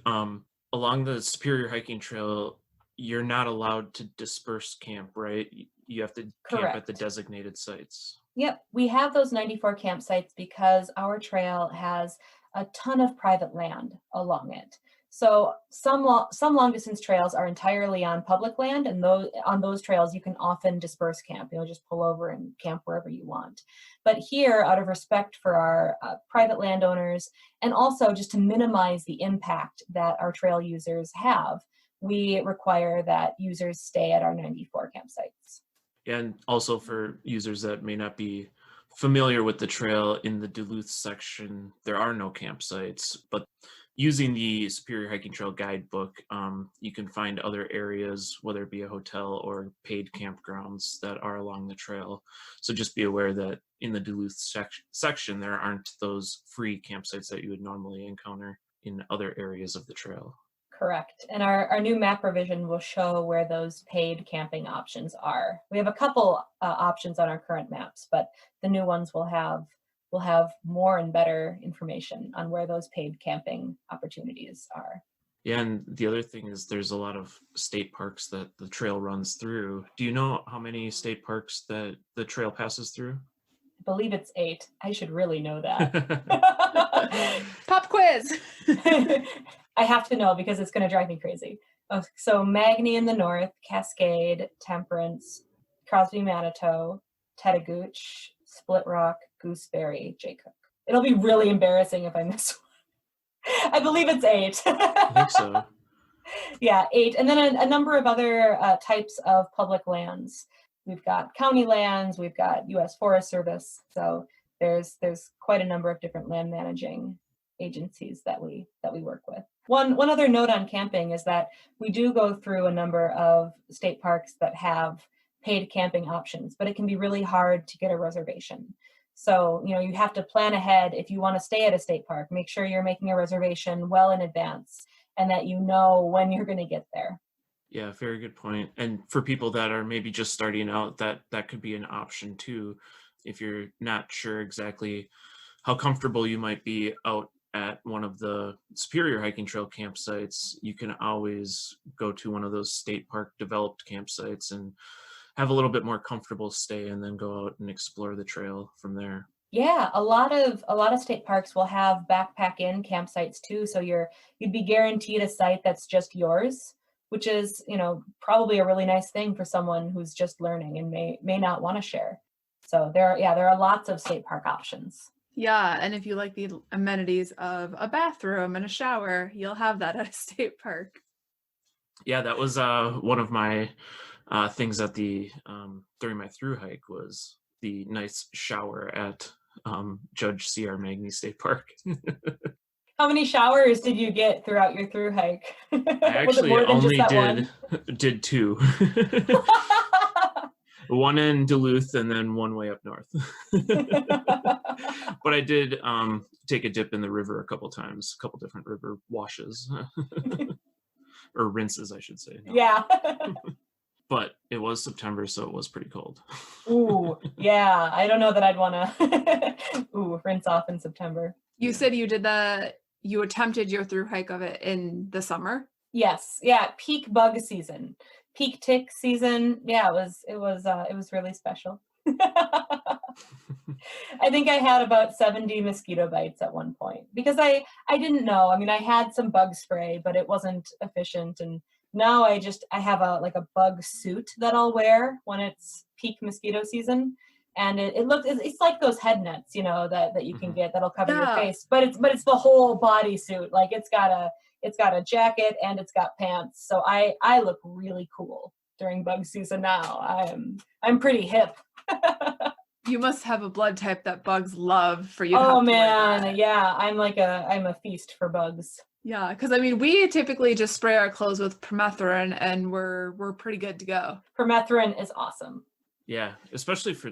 along the Superior Hiking Trail, you're not allowed to disperse camp, right? You have to camp Correct. at the designated sites. Yep, we have those 94 campsites because our trail has a ton of private land along it. So some long distance trails are entirely on public land, and on those trails you can often disperse camp. Just pull over and camp wherever you want. But here, out of respect for our private landowners, and also just to minimize the impact that our trail users have, we require that users stay at our 94 campsites. And also for users that may not be familiar with the trail, in the Duluth section, there are no campsites, but using the Superior Hiking Trail guidebook, you can find other areas, whether it be a hotel or paid campgrounds that are along the trail. So just be aware that in the Duluth section, there aren't those free campsites that you would normally encounter in other areas of the trail. Correct. And our new map revision will show where those paid camping options are. We have a couple options on our current maps, but the new ones will have more and better information on where those paid camping opportunities are. Yeah, and the other thing is there's a lot of state parks that the trail runs through. Do you know how many state parks that the trail passes through? I believe it's 8. I should really know that. Pop quiz. I have to know because it's going to drive me crazy. So Magny in the north, Cascade, Temperance, Crosby Manitou, Tetagooch, Split Rock, Gooseberry, Jaycook. It'll be really embarrassing if I miss one. I believe it's 8. I think so. Yeah, 8. And then a number of other types of public lands. We've got county lands, we've got U.S. Forest Service. So there's quite a number of different land managing agencies that we work with. One other note on camping is that we do go through a number of state parks that have paid camping options, but it can be really hard to get a reservation. So, you have to plan ahead. If you want to stay at a state park, make sure you're making a reservation well in advance and that you know when you're going to get there. Yeah, very good point. And for people that are maybe just starting out, that could be an option too. If you're not sure exactly how comfortable you might be out at one of the Superior Hiking Trail campsites, you can always go to one of those state park developed campsites and have a little bit more comfortable stay, and then go out and explore the trail from there. Yeah, a lot of state parks will have backpack in campsites too, so you'd be guaranteed a site that's just yours, which is, probably a really nice thing for someone who's just learning and may not want to share. So there are lots of state park options. Yeah, and if you like the amenities of a bathroom and a shower, you'll have that at a state park. Yeah, that was one of my things at the during my through hike was the nice shower at Judge C.R. Magny State Park. How many showers did you get throughout your through hike? I actually only did 2. One in Duluth and then one way up north. But I did take a dip in the river a couple times, a couple different river washes. Or rinses, I should say. No. Yeah. But it was September, so it was pretty cold. Ooh, yeah. I don't know that I'd want to rinse off in September. You said you did the you attempted your through hike of it in the summer? Yes. Yeah. Peak bug season, peak tick season. Yeah, it was really special. I think I had about 70 mosquito bites at one point because I didn't know. I mean, I had some bug spray, but it wasn't efficient. And now I have a bug suit that I'll wear when it's peak mosquito season. And it's like those head nets, that you can get that'll cover your Yeah. face, but it's the whole body suit. Like it's got a jacket and it's got pants. So I look really cool during bug season now. I'm pretty hip. You must have a blood type that bugs love for you to Oh have to wear man, that. yeah, I'm a feast for bugs. Yeah, because I mean, we typically just spray our clothes with permethrin and we're pretty good to go. Permethrin is awesome. Yeah, especially for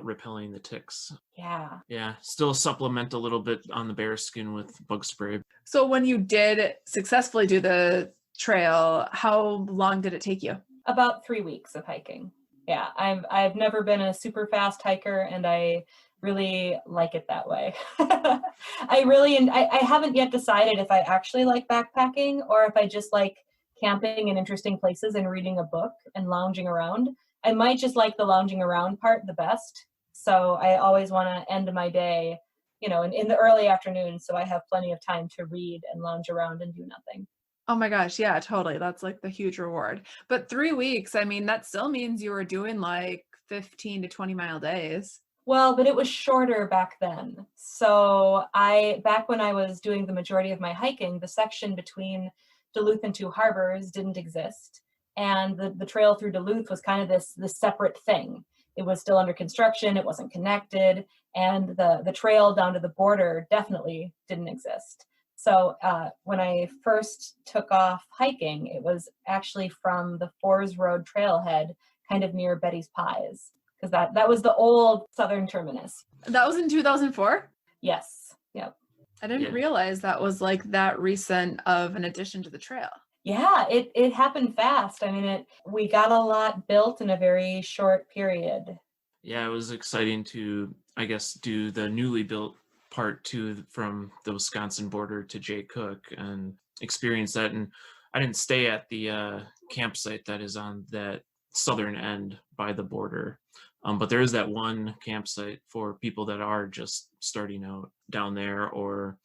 repelling the ticks. Yeah. Yeah, still supplement a little bit on the bear skin with bug spray. So when you did successfully do the trail, how long did it take you? About 3 weeks of hiking. Yeah, I've never been a super fast hiker, and I really like it that way. I haven't yet decided if I actually like backpacking or if I just like camping in interesting places and reading a book and lounging around. I might just like the lounging around part the best. So I always want to end my day, in the early afternoon, so I have plenty of time to read and lounge around and do nothing. Oh my gosh, yeah, totally. That's like the huge reward. But 3 weeks, I mean, that still means you were doing like 15 to 20-mile days. Well, but it was shorter back then. So back when I was doing the majority of my hiking, the section between Duluth and Two Harbors didn't exist. And the trail through Duluth was kind of this separate thing. It was still under construction, it wasn't connected, and the trail down to the border definitely didn't exist. So when I first took off hiking, it was actually from the Fors Road trailhead, kind of near Betty's Pies, because that was the old southern terminus. That was in 2004? Yes. Yep. I didn't realize that was like that recent of an addition to the trail. Yeah, it happened fast. I mean, we got a lot built in a very short period. Yeah, it was exciting to, I guess, do the newly built part 2 from the Wisconsin border to Jay Cook and experience that. And I didn't stay at the campsite that is on that southern end by the border. But there is that one campsite for people that are just starting out down there or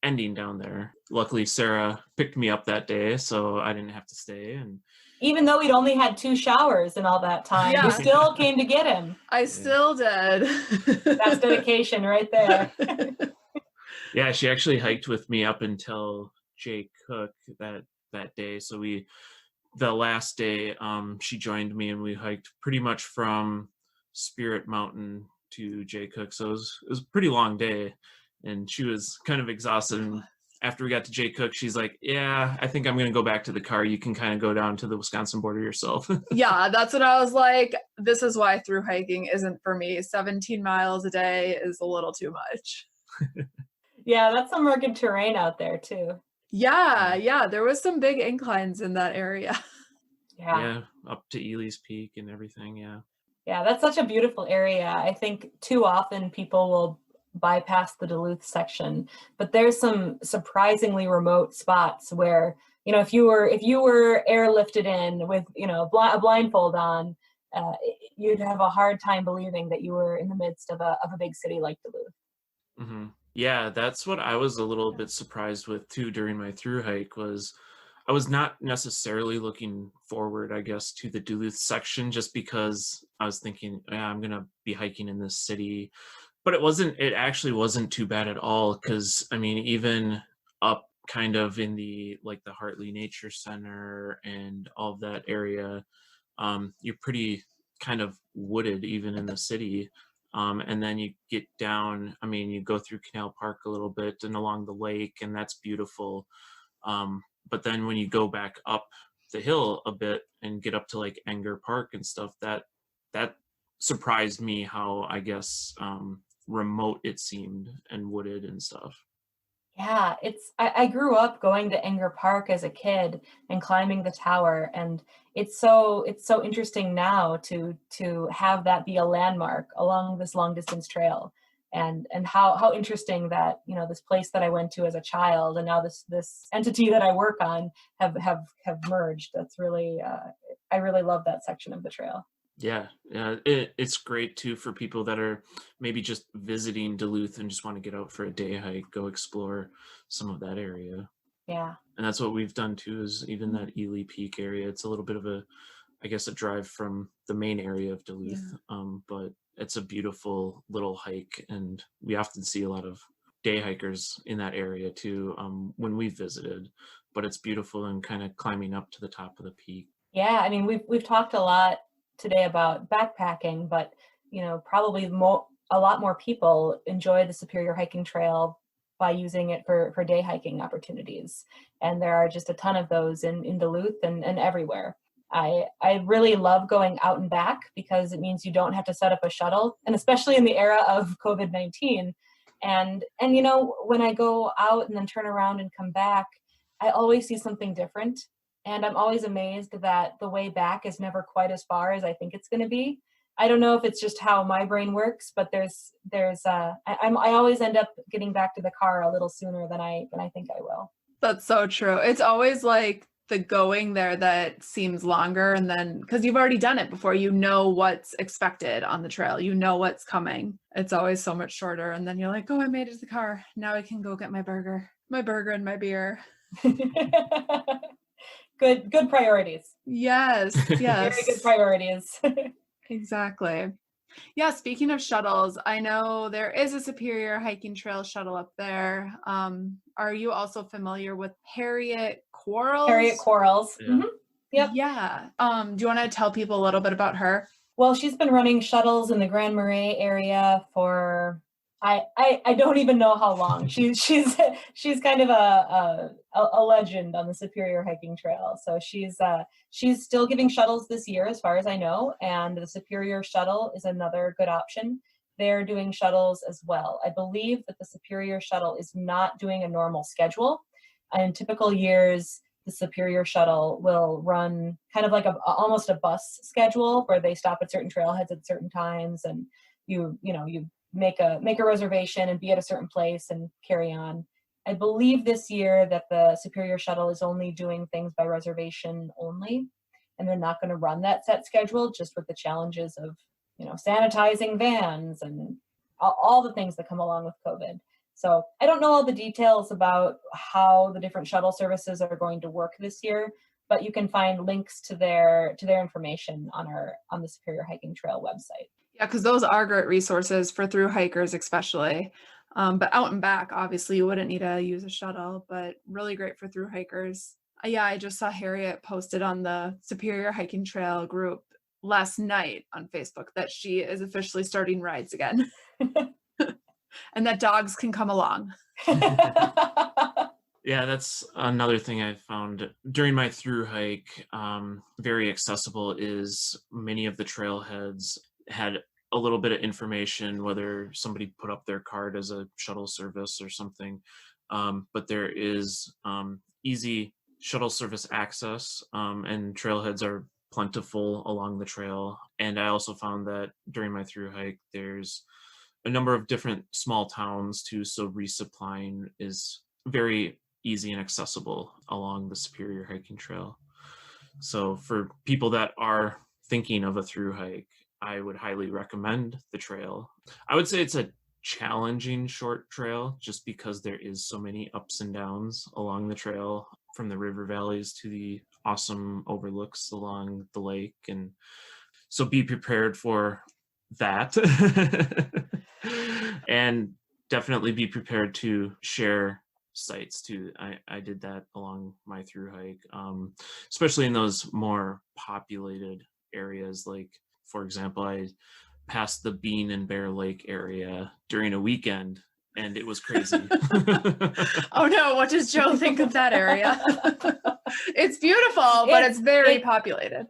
ending down there. Luckily, Sarah picked me up that day, so I didn't have to stay. And even though we'd only had 2 showers in all that time, Yeah. we still came to get him. I still did. That's dedication right there. Yeah, she actually hiked with me up until Jay Cook that day. So the last day, she joined me and we hiked pretty much from Spirit Mountain to Jay Cook. So it was a pretty long day, and she was kind of exhausted. And after we got to Jay Cook, she's like, "Yeah, I think I'm going to go back to the car. You can kind of go down to the Wisconsin border yourself." Yeah, that's what I was like. This is why through hiking isn't for me. 17 miles a day is a little too much. Yeah, that's some rugged terrain out there too. Yeah, there was some big inclines in that area. Yeah, up to Ely's Peak and everything. Yeah, that's such a beautiful area. I think too often people will bypass the Duluth section, but there's some surprisingly remote spots where, if you were airlifted in with, a blindfold on, you'd have a hard time believing that you were in the midst of a big city like Duluth. Mm-hmm. Yeah, that's what I was a little bit surprised with too during my through hike. Was I was not necessarily looking forward, I guess, to the Duluth section, just because I was thinking, yeah, I'm gonna be hiking in this city. But it actually wasn't too bad at all, because I mean, even up kind of in the Hartley Nature Center and all of that area, you're pretty kind of wooded even in the city. And then you get down, I mean, you go through Canal Park a little bit and along the lake, and that's beautiful. But then when you go back up the hill a bit and get up to like Enger Park and stuff, that surprised me how, I guess, remote it seemed and wooded and stuff. Yeah, I grew up going to Enger Park as a kid and climbing the tower, and it's so interesting now to have that be a landmark along this long distance trail, and how interesting that, this place that I went to as a child and now this entity that I work on have merged. That's really I really love that section of the trail. Yeah, it's great too for people that are maybe just visiting Duluth and just want to get out for a day hike, go explore some of that area. Yeah. And that's what we've done too, is even that Ely Peak area. It's a little bit of a drive from the main area of Duluth, but it's a beautiful little hike, and we often see a lot of day hikers in that area too when we visited. But it's beautiful and kind of climbing up to the top of the peak. Yeah, I mean, we've talked a lot today about backpacking, but probably a lot more people enjoy the Superior Hiking Trail by using it for day hiking opportunities. And there are just a ton of those in Duluth and everywhere. I really love going out and back because it means you don't have to set up a shuttle, and especially in the era of COVID-19. And when I go out and then turn around and come back, I always see something different. And I'm always amazed that the way back is never quite as far as I think it's going to be. I don't know if it's just how my brain works, but I always end up getting back to the car a little sooner than I think I will. That's so true. It's always like the going there that seems longer, and then because you've already done it before, you know what's expected on the trail, you know what's coming. It's always so much shorter, and then you're like, oh, I made it to the car. Now I can go get my burger and my beer. Good priorities. Yes. Very good priorities. Exactly. Yeah, speaking of shuttles, I know there is a Superior Hiking Trail shuttle up there. Are you also familiar with Harriet Quarles? Harriet Quarles. Yeah. Mm-hmm. Yep. Yeah. Do you want to tell people a little bit about her? Well, she's been running shuttles in the Grand Marais area for I don't even know how long. She's kind of a legend on the Superior Hiking Trail. So she's still giving shuttles this year, as far as I know, and the Superior Shuttle is another good option. They're doing shuttles as well. I believe that the Superior Shuttle is not doing a normal schedule. In typical years, the Superior Shuttle will run kind of like almost a bus schedule where they stop at certain trailheads at certain times, and you make a reservation and be at a certain place and carry on. I believe this year that the Superior Shuttle is only doing things by reservation only, and they're not going to run that set schedule, just with the challenges of sanitizing vans and all the things that come along with COVID. So I don't know all the details about how the different shuttle services are going to work this year, but you can find links to their information on the Superior Hiking Trail website. Yeah, because those are great resources for through hikers especially. But out and back, obviously, you wouldn't need to use a shuttle, but really great for through hikers. Yeah, I just saw Harriet posted on the Superior Hiking Trail group last night on Facebook that she is officially starting rides again. And that dogs can come along. Yeah, that's another thing I found during my through hike. Very accessible is many of the trailheads had a little bit of information, whether somebody put up their card as a shuttle service or something. But there is easy shuttle service access, and trailheads are plentiful along the trail. And I also found that during my through hike, there's a number of different small towns too, so resupplying is very easy and accessible along the Superior Hiking Trail. So for people that are thinking of a through hike, I would highly recommend the trail. I would say it's a challenging short trail just because there is so many ups and downs along the trail, from the river valleys to the awesome overlooks along the lake. And so be prepared for that. And definitely be prepared to share sites too. I did that along my through hike, especially in those more populated areas. Like, for example, I passed the Bean and Bear Lake area during a weekend, and it was crazy. Oh no, what does Jo think of that area? It's beautiful, but it's very populated.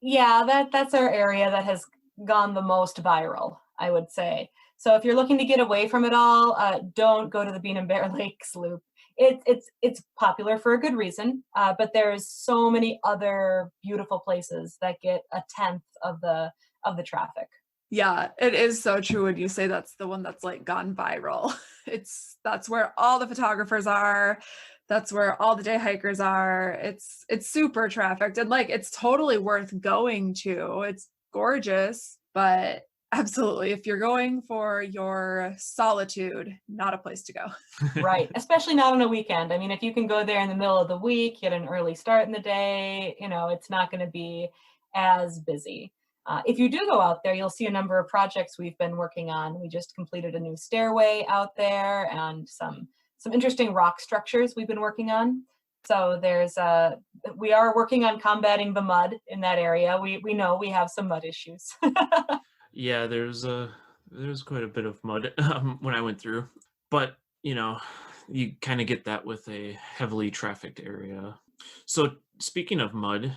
That's our area that has gone the most viral, I would say. So if you're looking to get away from it all, don't go to the Bean and Bear Lake Loop. It's popular for a good reason, but there's so many other beautiful places that get a tenth of the traffic. Yeah, it is so true when you say that's the one that's like gone viral. That's where all the photographers are. That's where all the day hikers are. It's super trafficked and like it's totally worth going to. It's gorgeous, but absolutely if you're going for your solitude, not a place to go. Right. Especially not on a weekend. I mean, if you can go there in the middle of the week, get an early start in the day, it's not going to be as busy. If you do go out there, you'll see a number of projects we've been working on. We just completed a new stairway out there and some interesting rock structures we've been working on. So we are working on combating the mud in that area. We know we have some mud issues. Yeah, there's quite a bit of mud when I went through, but you kind of get that with a heavily trafficked area. So speaking of mud,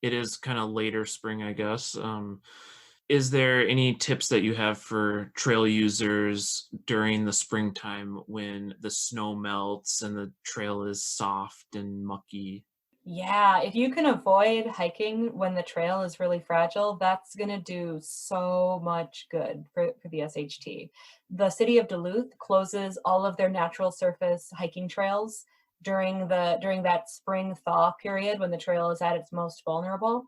it is kind of later spring, I guess. Is there any tips that you have for trail users during the springtime when the snow melts and the trail is soft and mucky? Yeah, if you can avoid hiking when the trail is really fragile, that's going to do so much good for the SHT. The city of Duluth closes all of their natural surface hiking trails during that spring thaw period when the trail is at its most vulnerable.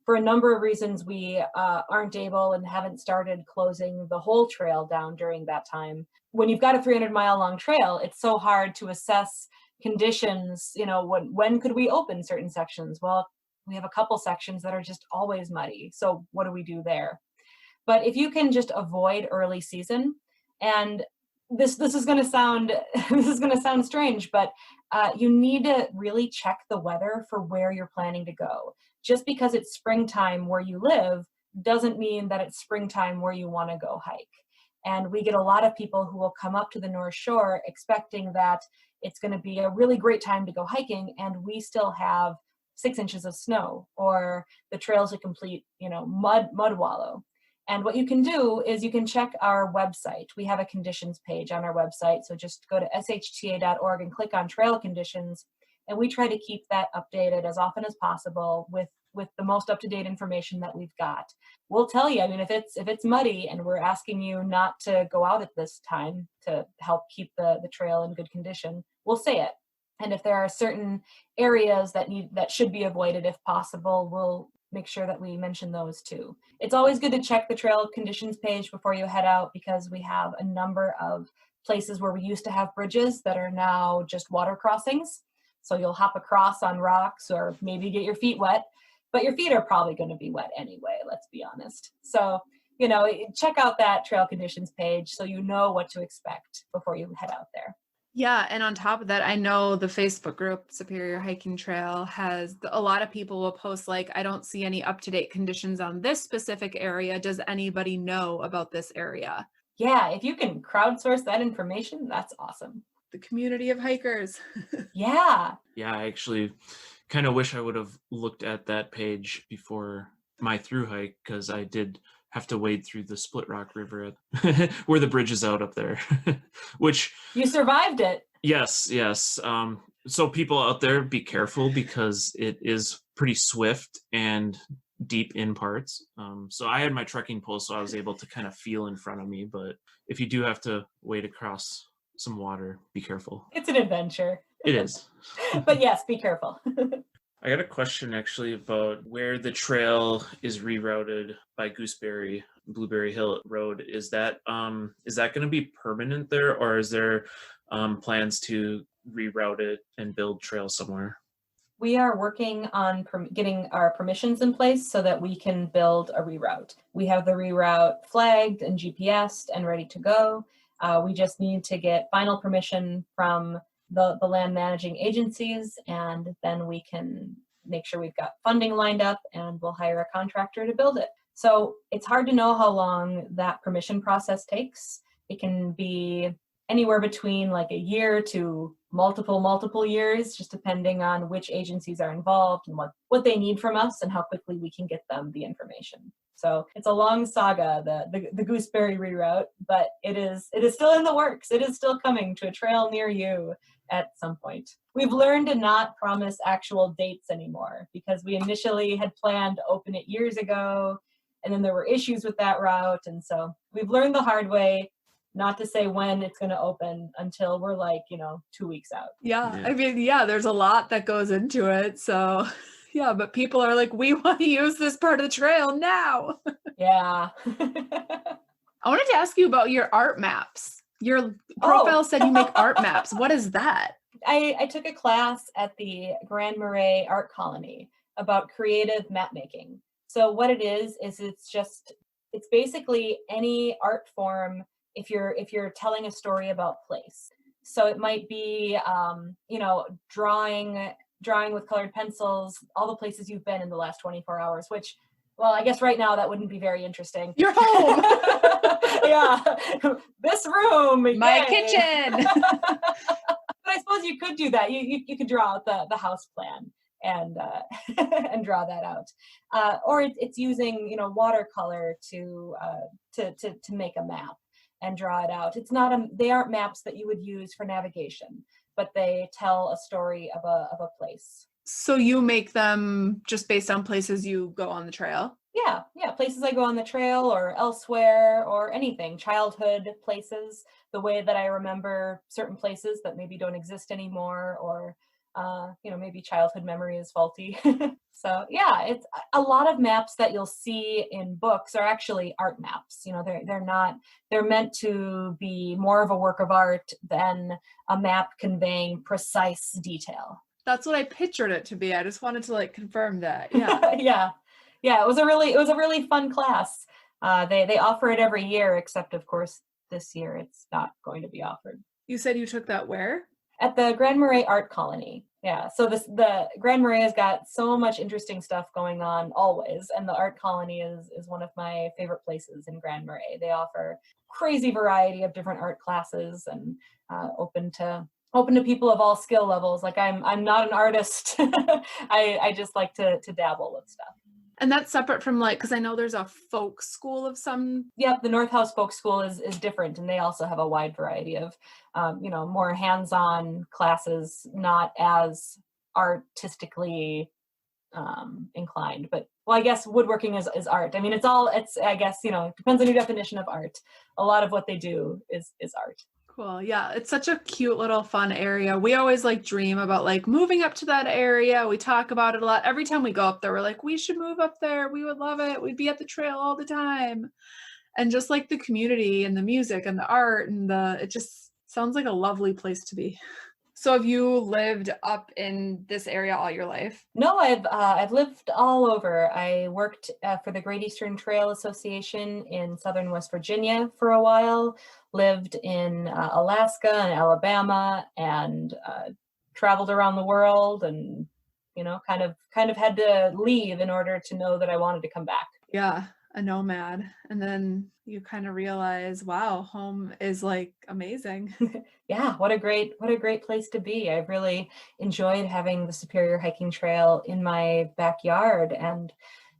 For a number of reasons, we aren't able and haven't started closing the whole trail down during that time. When you've got a 300-mile long trail, it's so hard to assess conditions. When could we open certain sections? Well, we have a couple sections that are just always muddy. So what do we do there? But if you can just avoid early season, and this is going to sound strange, but you need to really check the weather for where you're planning to go. Just because it's springtime where you live doesn't mean that it's springtime where you want to go hike. And we get a lot of people who will come up to the North Shore expecting that it's going to be a really great time to go hiking, and we still have 6 inches of snow, or the trail's a complete, mud wallow. And what you can do is you can check our website. We have a conditions page on our website. So just go to shta.org and click on trail conditions. And we try to keep that updated as often as possible with the most up-to-date information that we've got. We'll tell you, if it's muddy and we're asking you not to go out at this time to help keep the trail in good condition, we'll say it. And if there are certain areas that should be avoided if possible, we'll make sure that we mention those too. It's always good to check the trail conditions page before you head out, because we have a number of places where we used to have bridges that are now just water crossings. So you'll hop across on rocks or maybe get your feet wet, but your feet are probably going to be wet anyway, let's be honest. So, check out that trail conditions page so you know what to expect before you head out there. Yeah, and on top of that, I know the Facebook group Superior Hiking Trail has a lot of people will post like, I don't see any up-to-date conditions on this specific area. Does anybody know about this area? Yeah, if you can crowdsource that information, that's awesome. The community of hikers. Yeah. Yeah, I actually kind of wish I would have looked at that page before my through hike, because I did have to wade through the Split Rock River where the bridge is out up there, which... You survived it. Yes. So people out there, be careful, because it is pretty swift and deep in parts. So I had my trekking pole, so I was able to kind of feel in front of me. But if you do have to wade across some water, be careful. It's an adventure. It is. But yes, be careful. I got a question actually about where the trail is rerouted by Blueberry Hill Road. Is that going to be permanent there, or is there plans to reroute it and build trail somewhere? We are working on getting our permissions in place so that we can build a reroute. We have the reroute flagged and GPSed and ready to go. We just need to get final permission from the land managing agencies, and then we can make sure we've got funding lined up, and we'll hire a contractor to build it. So it's hard to know how long that permission process takes. It can be anywhere between like a year to multiple years, just depending on which agencies are involved and what they need from us and how quickly we can get them the information. So it's a long saga, the gooseberry reroute, but it is still in the works. It is still coming to a trail near you at some point. We've learned to not promise actual dates anymore, because we initially had planned to open it years ago, And then there were issues with that route. And so we've learned the hard way not to say when it's going to open until we're like, 2 weeks out. Yeah. I mean, yeah, there's a lot that goes into it. So yeah, but people are like, we want to use this part of the trail now. Yeah. I wanted to ask you about your art maps. Your profile said you make art maps. What is that? I took a class at the Grand Marais Art Colony about creative map making. So what it is it's basically any art form if you're telling a story about place. So it might be drawing with colored pencils, all the places you've been in the last 24 hours, which, well, I guess right now that wouldn't be very interesting. You're home. Yeah. This room. My yay. kitchen. But I suppose you could do that. You could draw out the house plan and and draw that out. Or it's using watercolor to make a map and draw it out. They aren't maps that you would use for navigation, but they tell a story of a place. So you make them just based on places you go on the trail? Yeah, places I go on the trail or elsewhere or anything, childhood places, the way that I remember certain places that maybe don't exist anymore, or maybe childhood memory is faulty. So yeah, it's a lot of maps that you'll see in books are actually art maps. They're meant to be more of a work of art than a map conveying precise detail. That's what I pictured it to be. I just wanted to confirm that. Yeah. Yeah, it was a really fun class. They offer it every year, except of course this year it's not going to be offered. You said you took that where? At the Grand Marais Art Colony. Yeah, so the Grand Marais has got so much interesting stuff going on always, and the Art Colony is one of my favorite places in Grand Marais. They offer crazy variety of different art classes and open to people of all skill levels. Like I'm not an artist. I just like to dabble with stuff. And that's separate from because I know there's a folk school of some. Yep, the North House Folk School is different, and they also have a wide variety of, more hands-on classes, not as artistically inclined. But I guess woodworking is art. I mean, it depends on your definition of art. A lot of what they do is art. Cool. Yeah, it's such a cute little fun area. We always dream about moving up to that area. We talk about it a lot. Every time we go up there, we're like, we should move up there. We would love it. We'd be at the trail all the time. And just the community and the music and the art and it just sounds like a lovely place to be. So have you lived up in this area all your life? No, I've lived all over. I worked for the Great Eastern Trail Association in southern West Virginia for a while, lived in Alaska and Alabama, and traveled around the world, and kind of had to leave in order to know that I wanted to come back. Yeah, a nomad. And then you kind of realize, wow, home is amazing. Yeah, what a great place to be. I've really enjoyed having the Superior Hiking Trail in my backyard. And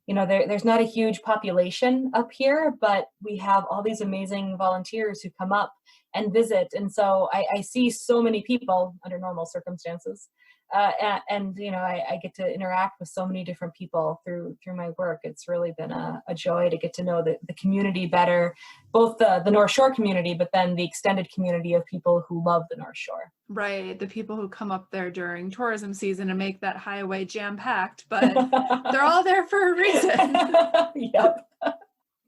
there's not a huge population up here, but we have all these amazing volunteers who come up and visit. And so I see so many people under normal circumstances. And I get to interact with so many different people through my work. It's really been a joy to get to know the community better, both the North Shore community, but then the extended community of people who love the North Shore. Right. The people who come up there during tourism season and make that highway jam-packed, but they're all there for a reason. Yep.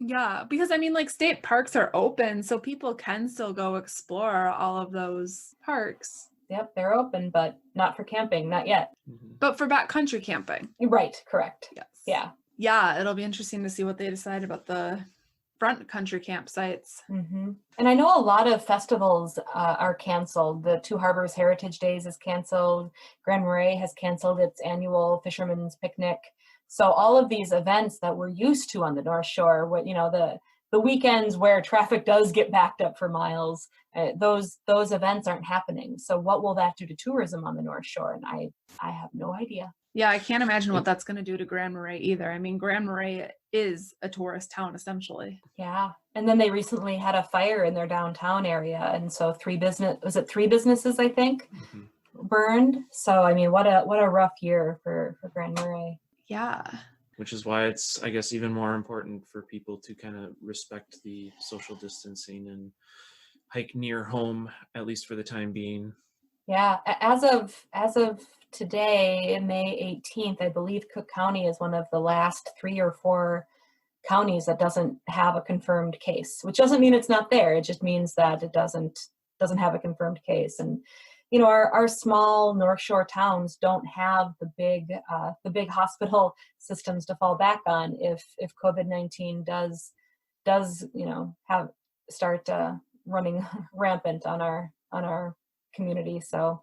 Yeah, because state parks are open, so people can still go explore all of those parks. Yep, they're open, but not for camping, not yet. But for backcountry camping. Right, correct. Yes. Yeah. Yeah, it'll be interesting to see what they decide about the front country campsites. Mm-hmm. And I know a lot of festivals are canceled. The Two Harbors Heritage Days is canceled. Grand Marais has canceled its annual Fisherman's Picnic. So all of these events that we're used to on the North Shore, the weekends where traffic does get backed up for miles, those events aren't happening. So what will that do to tourism on the North Shore? And I have no idea. Yeah, I can't imagine what that's going to do to Grand Marais either. I mean, Grand Marais is a tourist town, essentially. Yeah. And then they recently had a fire in their downtown area. And so 3 businesses, I think, burned. So, I mean, what a rough year for Grand Marais. Yeah. which is why it's, I guess, even more important for people to kind of respect the social distancing and hike near home, at least for the time being. Yeah, as of today, May 18th, I believe Cook County is one of the last 3 or 4 counties that doesn't have a confirmed case, which doesn't mean it's not there. It just means that it doesn't have a confirmed case. And our small North Shore towns don't have the big hospital systems to fall back on if COVID-19 does have start running rampant on our community. So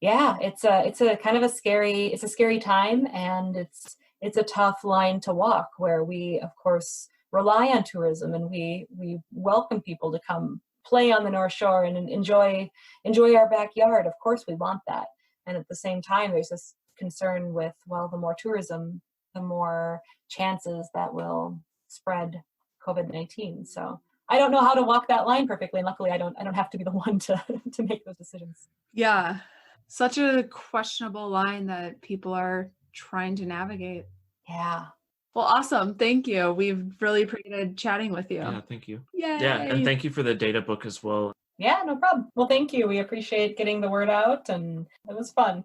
yeah, it's a kind of a scary time, and it's a tough line to walk, where we of course rely on tourism, and we welcome people to come play on the North Shore and enjoy our backyard. Of course we want that. And at the same time, there's this concern with, well, the more tourism, the more chances that will spread COVID-19. So I don't know how to walk that line perfectly. And luckily I don't have to be the one to make those decisions. Yeah. Such a questionable line that people are trying to navigate. Yeah. Well, awesome. Thank you. We've really appreciated chatting with you. Yeah, thank you. Yay. Yeah, and thank you for the data book as well. Yeah, no problem. Well, thank you. We appreciate getting the word out, and it was fun.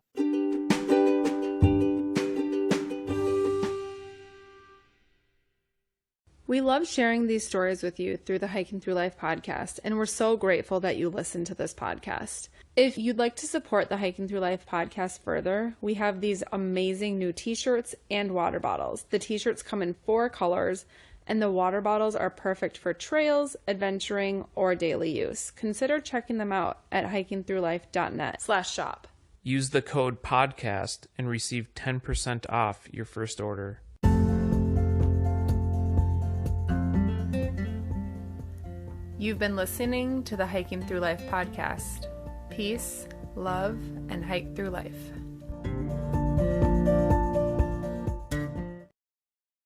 We love sharing these stories with you through the Hiking Through Life podcast, and we're so grateful that you listen to this podcast. If you'd like to support the Hiking Through Life podcast further, we have these amazing new t-shirts and water bottles. The t-shirts come in 4 colors, and the water bottles are perfect for trails, adventuring, or daily use. Consider checking them out at hikingthroughlife.net/shop. Use the code podcast and receive 10% off your first order. You've been listening to the Hiking Through Life podcast. Peace, love, and hike through life.